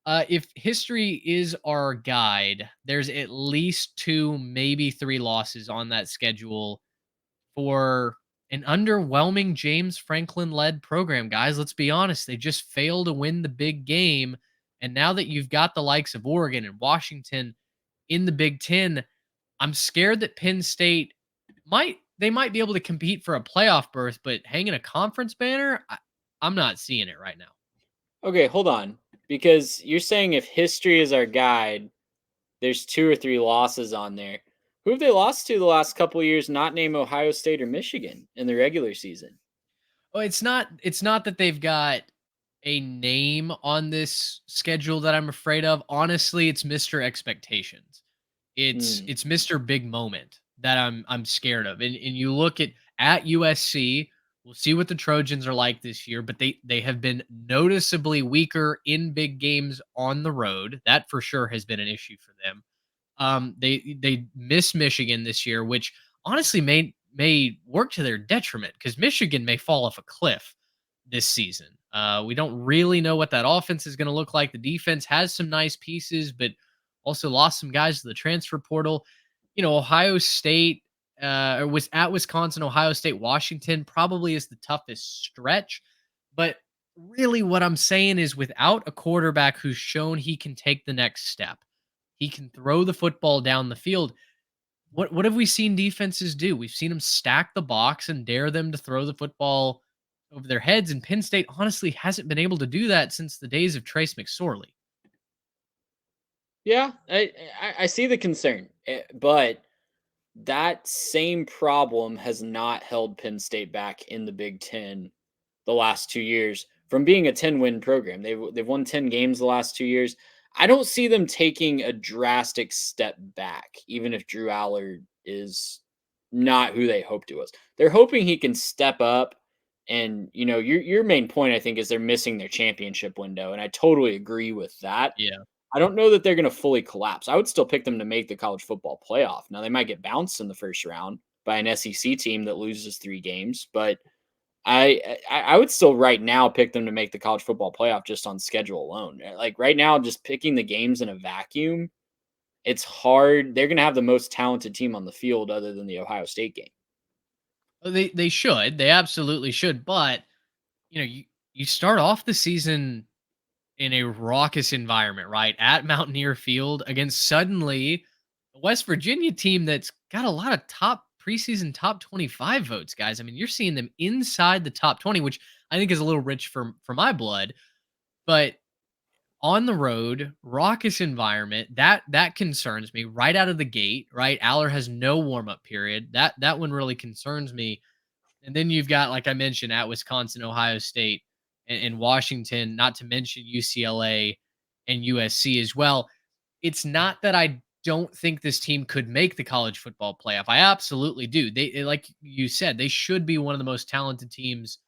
If history is our guide, there's at least two, maybe three losses on that schedule for an underwhelming James Franklin led program, guys. Let's be honest. They just fail to win the big game. And now that you've got the likes of Oregon and Washington in the Big Ten, I'm scared that Penn State might be able to compete for a playoff berth, but hanging a conference banner, I'm not seeing it right now. Okay, hold on. Because you're saying if history is our guide, there's 2 or 3 losses on there. Who have they lost to the last couple of years, not named Ohio State or Michigan in the regular season? Well, it's not that they've got a name on this schedule that I'm afraid of. Honestly, it's Mr. Expectations. It's Hmm. it's Mr. Big Moment that I'm scared of. And you look at USC, we'll see what the Trojans are like this year, but they have been noticeably weaker in big games on the road. That for sure has been an issue for them. They miss Michigan this year, which honestly may work to their detriment because Michigan may fall off a cliff this season. We don't really know what that offense is going to look like. The defense has some nice pieces, but also lost some guys to the transfer portal. Ohio State was at Wisconsin, Ohio State, Washington probably is the toughest stretch. But really, what I'm saying is without a quarterback who's shown he can take the next step, he can throw the football down the field. What have we seen defenses do? We've seen them stack the box and dare them to throw the football over their heads, and Penn State honestly hasn't been able to do that since the days of Trace McSorley. Yeah, I see the concern, but that same problem has not held Penn State back in the Big Ten the last 2 years from being a 10-win program. They've won 10 games the last 2 years. I don't see them taking a drastic step back, even if Drew Allard is not who they hoped he was. They're hoping he can step up. And your main point, I think, is they're missing their championship window, and I totally agree with that. Yeah. I don't know that they're going to fully collapse. I would still pick them to make the college football playoff. Now they might get bounced in the first round by an SEC team that loses 3 games, but I would still right now pick them to make the college football playoff just on schedule alone. Like right now, just picking the games in a vacuum, it's hard. They're going to have the most talented team on the field other than the Ohio State game. They should. They absolutely should. But you start off the season in a raucous environment, right? At Mountaineer Field against suddenly a West Virginia team that's got a lot of preseason top 25 votes, guys. I mean, you're seeing them inside the top 20, which I think is a little rich for my blood. But on the road, raucous environment, that concerns me right out of the gate, right? Aller has no warm-up period. That one really concerns me. And then you've got, like I mentioned, at Wisconsin, Ohio State, and Washington, not to mention UCLA and USC as well. It's not that I don't think this team could make the college football playoff. I absolutely do. Like you said, they should be one of the most talented teams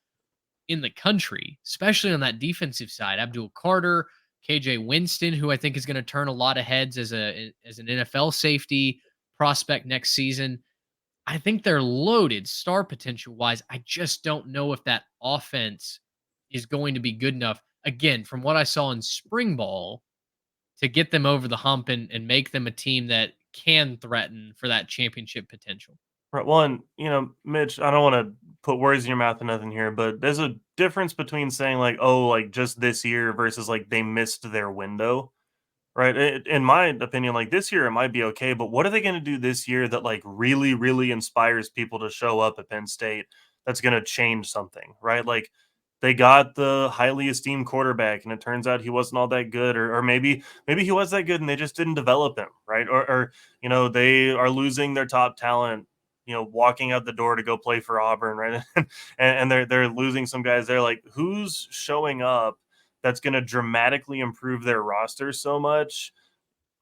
in the country, especially on that defensive side. Abdul Carter, KJ Winston, who I think is going to turn a lot of heads as an NFL safety prospect next season. I think they're loaded star potential wise. I just don't know if that offense is going to be good enough. Again, from what I saw in spring ball, to get them over the hump and make them a team that can threaten for that championship potential. Right. Well, and Mitch, I don't want to put words in your mouth or nothing here, but there's a difference between saying like, oh, like just this year versus like they missed their window. Right. In my opinion, like this year, it might be okay. But what are they going to do this year that like really, really inspires people to show up at Penn State that's going to change something? Right. Like they got the highly esteemed quarterback and it turns out he wasn't all that good. Or maybe he was that good and they just didn't develop him. Right. Or they are losing their top talent, walking out the door to go play for Auburn. Right. and they're losing some guys there. Like who's showing up that's going to dramatically improve their roster so much?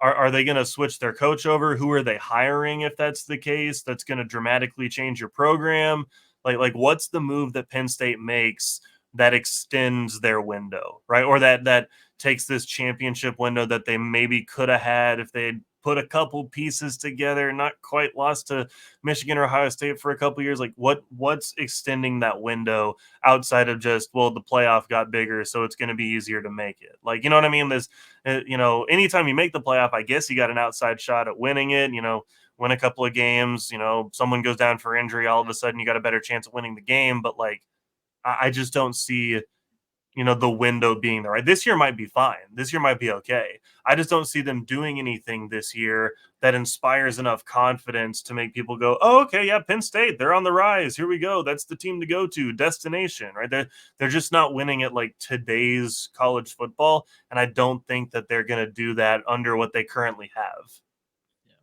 Are they going to switch their coach over? Who are they hiring if that's the case? That's going to dramatically change your program. Like what's the move that Penn State makes that extends their window, right? Or that takes this championship window that they maybe could have had if they had put a couple pieces together, not quite lost to Michigan or Ohio State for a couple years. Like what's extending that window outside of just, well, the playoff got bigger, so it's going to be easier to make it. Like, you know what I mean? There's, anytime you make the playoff, I guess you got an outside shot at winning it, win a couple of games, someone goes down for injury, all of a sudden you got a better chance of winning the game. But like, I just don't see, the window being there. Right? This year might be fine. This year might be okay. I just don't see them doing anything this year that inspires enough confidence to make people go, oh, okay, yeah, Penn State, they're on the rise. Here we go. That's the team to go to, destination, right? They're just not winning at like today's college football. And I don't think that they're going to do that under what they currently have.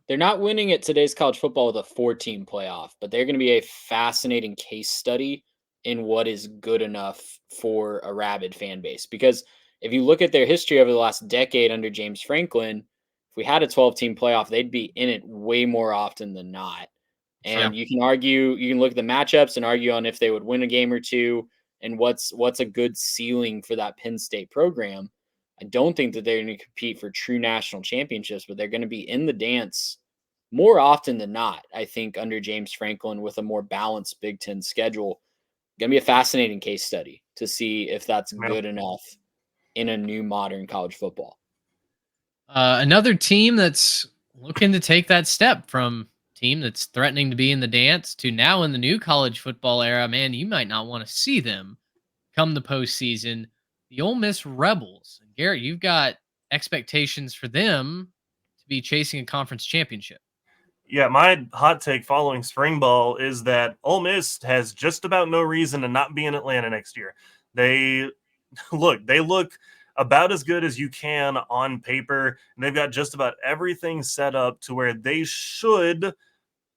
They're not winning at today's college football with a 4-team playoff, but they're going to be a fascinating case study in what is good enough for a rabid fan base. Because if you look at their history over the last decade under James Franklin, if we had a 12-team playoff, they'd be in it way more often than not. And you can look at the matchups and argue on if they would win a game or two and what's a good ceiling for that Penn State program. I don't think that they're going to compete for true national championships, but they're going to be in the dance more often than not, I think, under James Franklin with a more balanced Big Ten schedule. Going to be a fascinating case study to see if that's good enough in a new modern college football. Another team that's looking to take that step from team that's threatening to be in the dance to now in the new college football era, man, you might not want to see them come the postseason. The Ole Miss Rebels. Garrett, you've got expectations for them to be chasing a conference championship. Yeah, my hot take following spring ball is that Ole Miss has just about no reason to not be in Atlanta next year. They look about as good as you can on paper, and they've got just about everything set up to where they should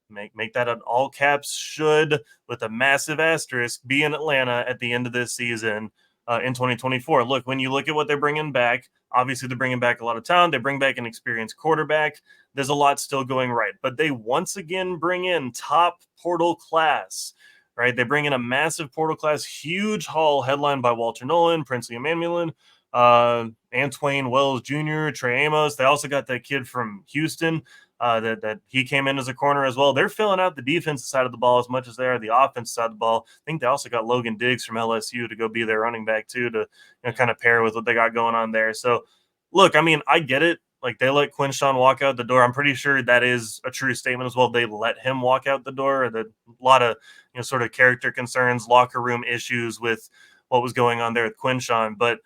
make that an all caps should with a massive asterisk be in Atlanta at the end of this season in 2024. Look, when you look at what they're bringing back, obviously they're bringing back a lot of talent. They bring back an experienced quarterback. There's a lot still going right, but they once again bring in top portal class, right? They bring in a massive portal class, huge haul headlined by Walter Nolan, Princely Emmanuelin, Antwain Wells Jr., Trey Amos. They also got that kid from Houston that he came in as a corner as well. They're filling out the defensive side of the ball as much as they are the offensive side of the ball. I think they also got Logan Diggs from LSU to go be their running back too, to kind of pair with what they got going on there. So, look, I mean, I get it. Like, they let Quinshawn walk out the door. I'm pretty sure that is a true statement as well. They let him walk out the door. A lot of sort of character concerns, locker room issues with what was going on there with Quinshawn, but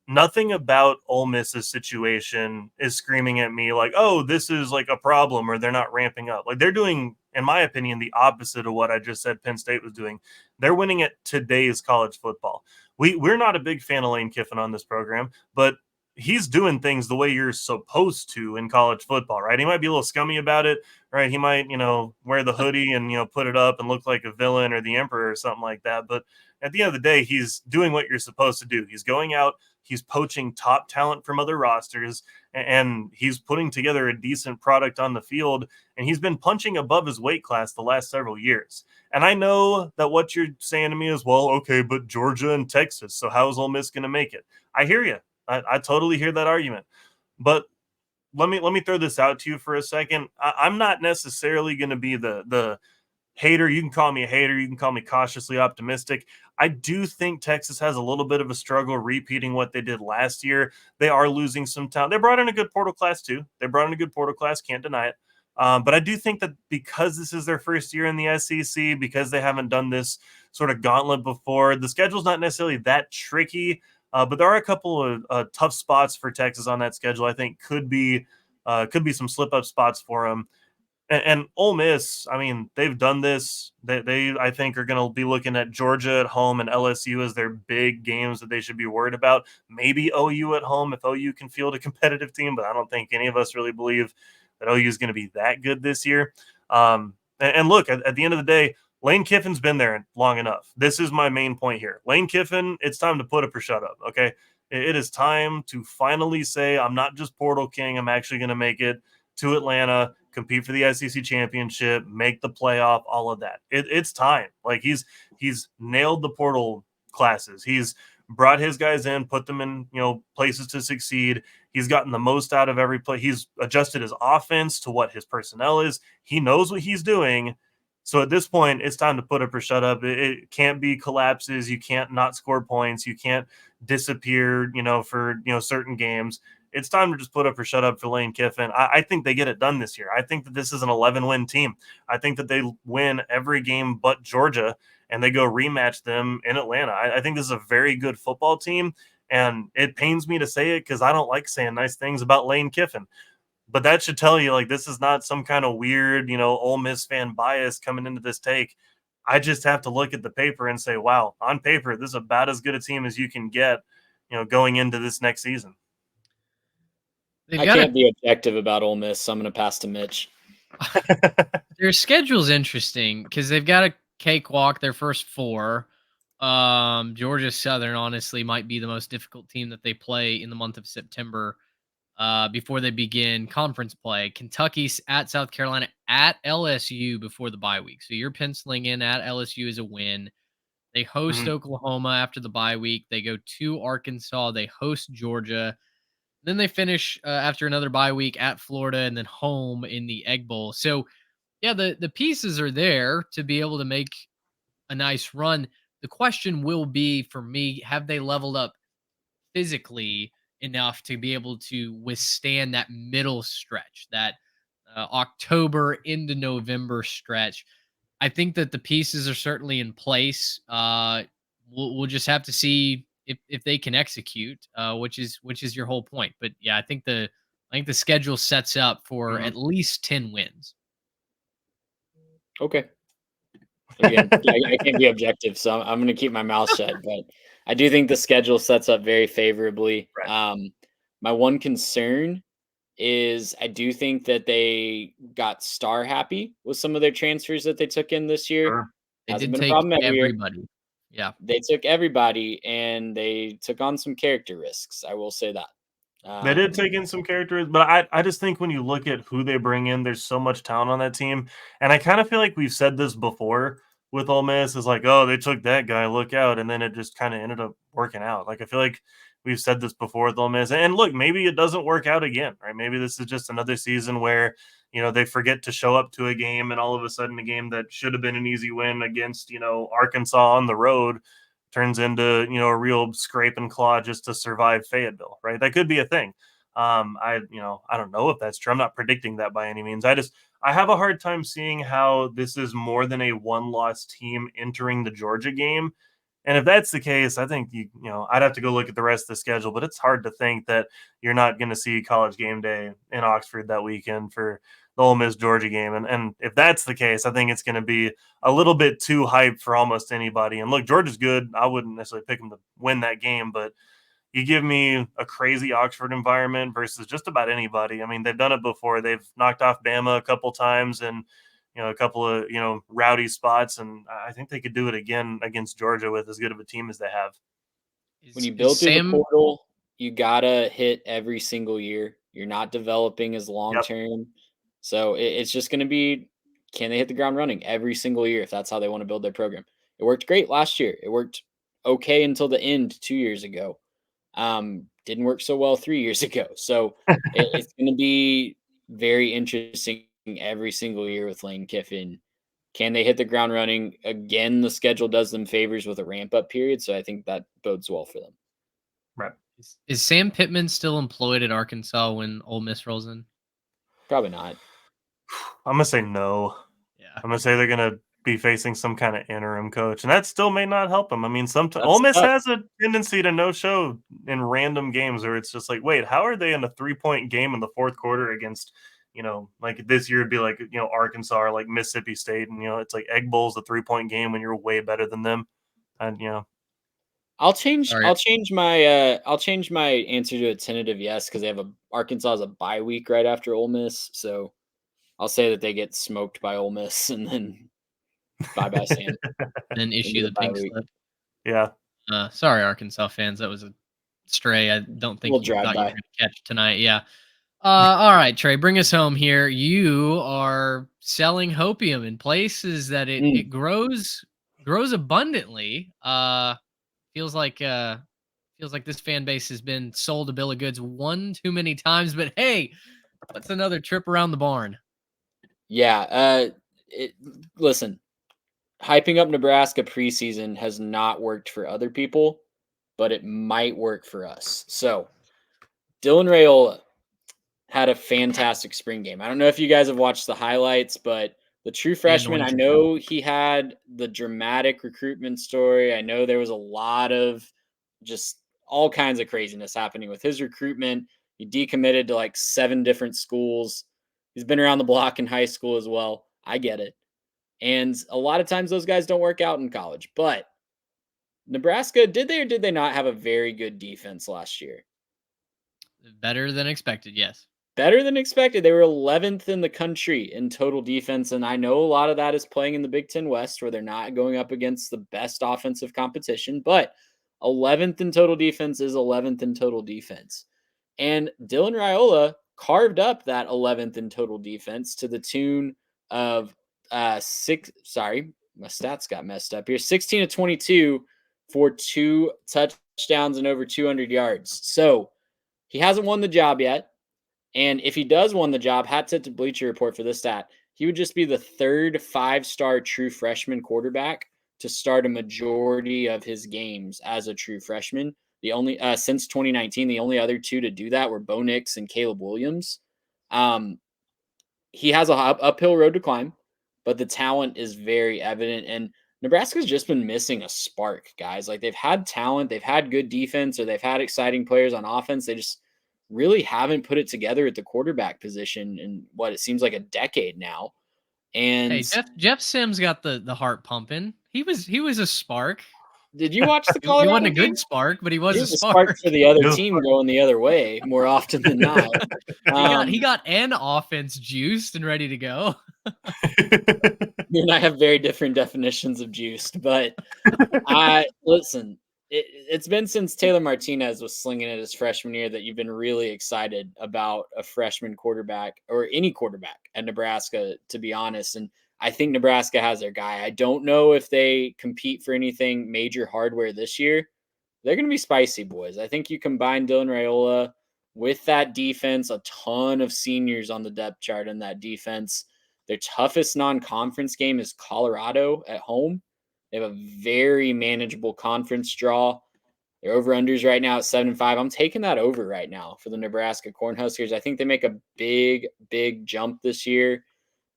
nothing about Ole Miss's situation is screaming at me like, oh, this is like a problem or they're not ramping up. Like, they're doing, in my opinion, the opposite of what I just said Penn State was doing. They're winning at today's college football. We're not a big fan of Lane Kiffin on this program, but he's doing things the way you're supposed to in college football, right? He might be a little scummy about it, right? He might, wear the hoodie and, put it up and look like a villain or the emperor or something like that. But at the end of the day, he's doing what you're supposed to do. He's going out, he's poaching top talent from other rosters, and he's putting together a decent product on the field, and he's been punching above his weight class the last several years. And I know that what you're saying to me is, well, okay, but Georgia and Texas, so how is Ole Miss going to make it? I hear you. I totally hear that argument. But let me throw this out to you for a second. I'm not necessarily going to be the hater. You can call me a hater. You can call me cautiously optimistic. I do think Texas has a little bit of a struggle repeating what they did last year. They are losing some talent. They brought in a good portal class too. Can't deny it. But I do think that because this is their first year in the SEC, because they haven't done this sort of gauntlet before, the schedule's not necessarily that tricky. But there are a couple of tough spots for Texas on that schedule. I think could be some slip-up spots for them. And Ole Miss, I mean, they've done this. They I think, are going to be looking at Georgia at home and LSU as their big games that they should be worried about. Maybe OU at home if OU can field a competitive team, but I don't think any of us really believe that OU is going to be that good this year. And look, at the end of the day, Lane Kiffin's been there long enough. This is my main point here. Lane Kiffin, it's time to put up or shut up, okay? It is time to finally say, I'm not just portal king. I'm actually going to make it to Atlanta, compete for the SEC championship, make the playoff, all of that. It's time. Like, he's nailed the portal classes. He's brought his guys in, put them in, places to succeed. He's gotten the most out of every play. He's adjusted his offense to what his personnel is. He knows what he's doing. So at this point, it's time to put up or shut up. It can't be collapses. You can't not score points. You can't disappear, for, certain games. It's time to just put up or shut up for Lane Kiffin. I think they get it done this year. I think that this is an 11-win team. I think that they win every game but Georgia, and they go rematch them in Atlanta. I think this is a very good football team, and it pains me to say it because I don't like saying nice things about Lane Kiffin. But that should tell you, like, this is not some kind of weird, Ole Miss fan bias coming into this take. I just have to look at the paper and say, wow, on paper, this is about as good a team as you can get, going into this next season. I can't be objective about Ole Miss, so I'm going to pass to Mitch. Their schedule's interesting because they've got a cakewalk their first 4. Georgia Southern, honestly, might be the most difficult team that they play in the month of September before they begin conference play. Kentucky's at South Carolina, at LSU before the bye week. So you're penciling in at LSU as a win. They host Oklahoma after the bye week. They go to Arkansas. They host Georgia. Then they finish after another bye week at Florida and then home in the Egg Bowl. So, yeah, the pieces are there to be able to make a nice run. The question will be for me, have they leveled up physically enough to be able to withstand that middle stretch, that October into November stretch? I think that the pieces are certainly in place. We'll just have to see if they can execute, which is your whole point. But yeah, I think the schedule sets up for at least 10 wins. Okay. Again, I can't be objective, so I'm going to keep my mouth shut. But I do think the schedule sets up very favorably. Right. My one concern is I do think that they got star happy with some of their transfers that they took in this year. Sure. They Hasn't did been a take problem every year. everybody. Yeah. They took everybody, and they took on some character risks. I will say that. They did take in some characters, but I just think when you look at who they bring in, there's so much talent on that team. And I kind of feel like we've said this before with Ole Miss is like, oh, they took that guy, look out. And then it just kind of ended up working out. Like, I feel like we've said this before with Ole Miss. And look, maybe it doesn't work out again, right? Maybe this is just another season where, they forget to show up to a game and all of a sudden a game that should have been an easy win against, Arkansas on the road turns into, a real scrape and claw just to survive Fayetteville, right? That could be a thing. I don't know if that's true. I'm not predicting that by any means. I have a hard time seeing how this is more than a one-loss team entering the Georgia game. And if that's the case, I think I'd have to go look at the rest of the schedule, but it's hard to think that you're not going to see College Game Day in Oxford that weekend for the Ole Miss Georgia game. And if that's the case, I think it's going to be a little bit too hyped for almost anybody. And look, Georgia's good. I wouldn't necessarily pick them to win that game, but you give me a crazy Oxford environment versus just about anybody. I mean, they've done it before. They've knocked off Bama a couple times and, a couple of, rowdy spots. And I think they could do it again against Georgia with as good of a team as they have. When you build through the portal, you got to hit every single year. You're not developing as long-term. Yep. So it's just going to be, can they hit the ground running every single year if that's how they want to build their program? It worked great last year. It worked okay until the end 2 years ago. Didn't work so well 3 years ago. So it's going to be very interesting every single year with Lane Kiffin. Can they hit the ground running? Again, the schedule does them favors with a ramp-up period, so I think that bodes well for them. Right. Is Sam Pittman still employed at Arkansas when Ole Miss rolls in? Probably not. I'm going to say no. Yeah. I'm going to say they're going to be facing some kind of interim coach, and that still may not help them. I mean, sometimes Ole Miss has a tendency to no-show in random games where it's just like, wait, how are they in a 3-point game in the fourth quarter against, like this year it'd be like, Arkansas or like Mississippi State, and it's like Egg Bowl's a 3-point game when you're way better than them, and I'll change my answer to a tentative yes because they have Arkansas has a bye week right after Ole Miss, so I'll say that they get smoked by Ole Miss and then bye Sam. And issue the pink slip. Yeah. Sorry, Arkansas fans. That was a stray. I don't think you thought you were going to catch tonight. Yeah. All right, Trey, bring us home here. You are selling hopium in places that it grows abundantly. Feels like Feels like this fan base has been sold a bill of goods one too many times, but hey, what's another trip around the barn? Yeah. Listen, hyping up Nebraska preseason has not worked for other people, but it might work for us. So, Dylan Raiola had a fantastic spring game. I don't know if you guys have watched the highlights, but the true freshman, I Anointed. know he had the dramatic recruitment story. I know there was a lot of just all kinds of craziness happening with his recruitment. He decommitted to like 7 different schools. He's been around the block in high school as well. I get it. And a lot of times those guys don't work out in college. But Nebraska, did they or did they not have a very good defense last year? Better than expected, yes. Better than expected. They were 11th in the country in total defense. And I know a lot of that is playing in the Big Ten West where they're not going up against the best offensive competition, but 11th in total defense is 11th in total defense. And Dylan Raiola carved up that 11th in total defense to the tune of my stats got messed up here. 16 to 22 for 2 touchdowns and over 200 yards. So he hasn't won the job yet. And if he does win the job, hat tip to Bleacher Report for this stat, he would just be the 3rd 5-star true freshman quarterback to start a majority of his games as a true freshman. The only since 2019, the only other 2 to do that were Bo Nix and Caleb Williams. He has a uphill road to climb, but the talent is very evident. And Nebraska's just been missing a spark, guys. Like they've had talent, they've had good defense, or they've had exciting players on offense. They just really haven't put it together at the quarterback position in what it seems like a decade now. And Hey, Jeff Sims got the heart pumping. He was a spark. did you watch the He Colorado wasn't a game? good spark, but he He was a was a spark. spark for the other No team spark. going the other way more often than not. He got an offense juiced and ready to go. You and I have very different definitions of juiced, but I listen. It's been since Taylor Martinez was slinging it his freshman year that you've been really excited about a freshman quarterback or any quarterback at Nebraska, to be honest. And I think Nebraska has their guy. I don't know if they compete for anything major hardware this year. They're going to be spicy, boys. I think you combine Dylan Raiola with that defense, a ton of seniors on the depth chart in that defense. Their toughest non-conference game is Colorado at home. They have a very manageable conference draw. Their over-unders right now at 7-5. I'm taking that over right now for the Nebraska Cornhuskers. I think they make a big, big jump this year.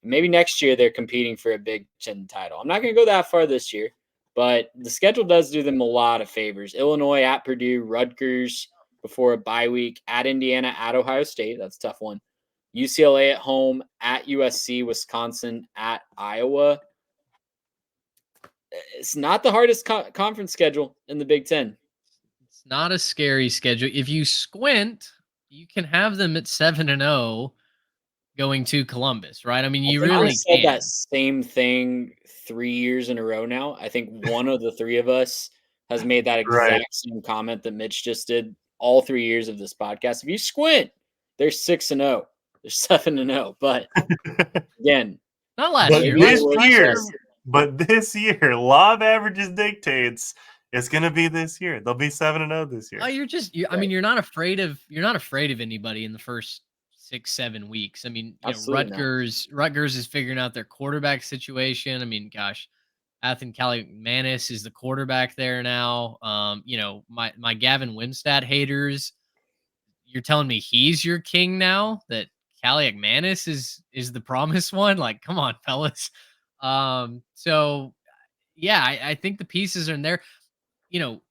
Maybe next year they're competing for a Big Ten title. I'm not going to go that far this year, but the schedule does do them a lot of favors. Illinois at Purdue, Rutgers before a bye week, at Indiana, at Ohio State. That's a tough one. UCLA at home, at USC, Wisconsin, at Iowa. It's not the hardest conference schedule in the Big Ten. It's not a scary schedule. If you squint, you can have them at 7-0 going to Columbus, right? I mean, you I really said can. that same thing 3 years in a row now. I think one of the 3 of us has made that exact Right. same comment that Mitch just did all 3 years of this podcast. If you squint, they're 6-0. They're 7-0. But again, Not last But year. this Last year, law of averages dictates it's going to be this year. They'll be 7-0 this year. Oh, I mean, you're not afraid of anybody in the first 6-7 weeks. I mean, Absolutely not. Rutgers is figuring out their quarterback situation. I mean, gosh, Athan Kaliakmanis is the quarterback there now. My Gavin Wimstad haters, you're telling me he's your king now? That Kaliakmanis is the promised one? Like, come on, fellas. So yeah, I think the pieces are in there. You know,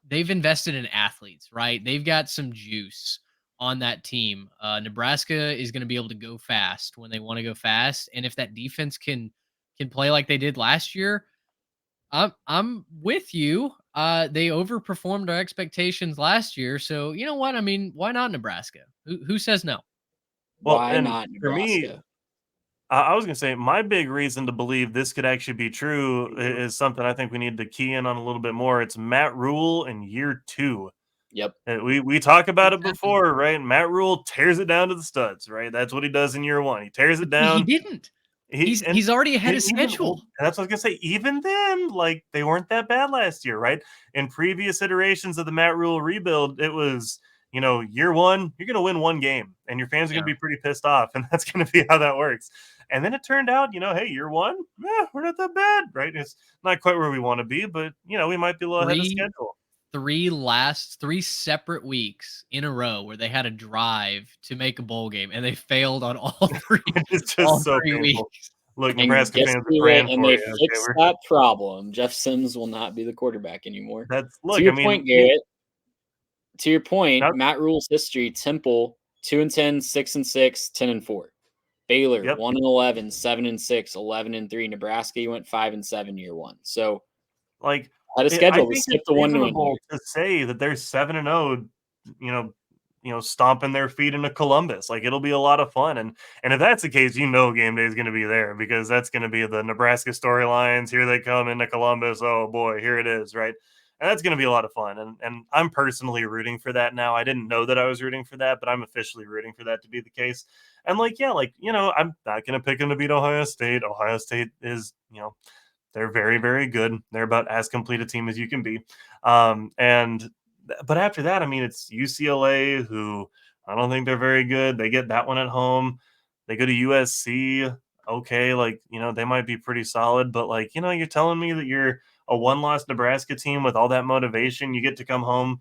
they've invested in athletes, right? They've got some juice on that team. Nebraska is going to be able to go fast when they want to go fast, and if that defense can play like they did last year, I'm with you. They overperformed our expectations last year, so you know what? I mean, why not Nebraska? Who says no? Well, Why and not for me, Nebraska? I was going to say my big reason to believe this could actually be true is something I think we need to key in on a little bit more. It's Matt Rule in year 2. Yep. We talk about it before, right? Matt Rule tears it down to the studs, right? That's what he does in year 1. He tears it He down. didn't. He's already ahead of Even schedule. that's what I was gonna say. Even then, like, they weren't that bad last year, right? In previous iterations of the Matt Rule rebuild, it was, year one, you're gonna win one game, and your fans are gonna Yeah. be pretty pissed off, and that's gonna be how that works. And then it turned out, hey, year one, we're not that bad, right? It's not quite where we want to be, but we might be a little ahead of Three schedule. three separate weeks in a row where they had a drive to make a bowl game, and they failed on all three It's all just so 3 painful. weeks. Look, And Nebraska guess fans are who praying and for they you. Okay, fixed that problem. Jeff Sims will not be the quarterback anymore. that's To look. I your mean, point, Garrett. To your point, that, Matt Rule's history: Temple 2-10, 6-6, 10-4. Baylor yep. 1-11, 7-6, 11-3. Nebraska, you went 5-7 year one. So Like, out of I schedule, we think it's skipped the 1-1 reasonable year. to say that they're 7-0, you know, stomping their feet into Columbus. Like, it'll be a lot of fun, and if that's the case, game day is going to be there, because that's going to be the Nebraska storylines. Here they come into Columbus. Oh boy, here it is, right? And that's going to be a lot of fun. And I'm personally rooting for that now. I didn't know that I was rooting for that, but I'm officially rooting for that to be the case. And I'm not going to pick them to beat Ohio State. Ohio State is, they're very, very good. They're about as complete a team as you can be. But after that, I mean, it's UCLA, who I don't think they're very good. They get that one at home. They go to USC. Okay, they might be pretty solid, but you're telling me that you're a one-loss Nebraska team with all that motivation. You get to come home,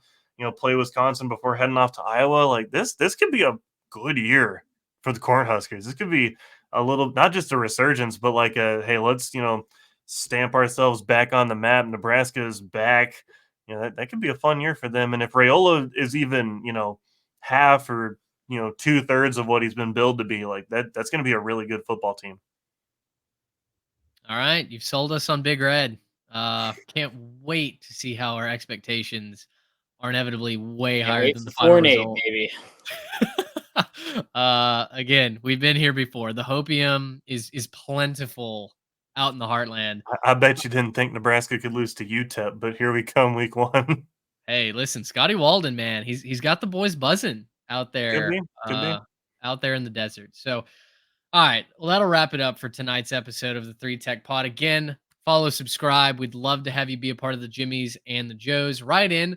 play Wisconsin before heading off to Iowa. Like, this could be a good year for the Cornhuskers. This could be a little, not just a resurgence, but like hey, let's stamp ourselves back on the map. Nebraska is back. That could be a fun year for them. And if Raiola is even, half or, 2/3 of what he's been billed to be, like that's going to be a really good football team. All right, you've sold us on Big Red. Can't wait to see how our expectations are inevitably way Can't higher wait than the for final 4-8, result. baby. Again, we've been here before. The hopium is plentiful out in the heartland. I bet you didn't think Nebraska could lose to UTEP, but here we come, week one. Hey, listen, Scotty Walden, man, he's got the boys buzzing out Could there, be, could be. out there in the desert. So, all right, well, that'll wrap it up for tonight's episode of the Three Tech Pod. Again, follow, subscribe. We'd love to have you be a part of the Jimmies and the Joes. Write in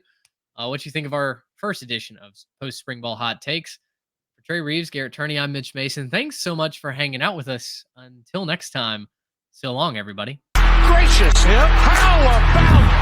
what you think of our first edition of Post Spring Ball Hot Takes. For Trey Reeves, Garrett Turney, I'm Mitch Mason. Thanks so much for hanging out with us. Until next time, so long, everybody. Gracious. How about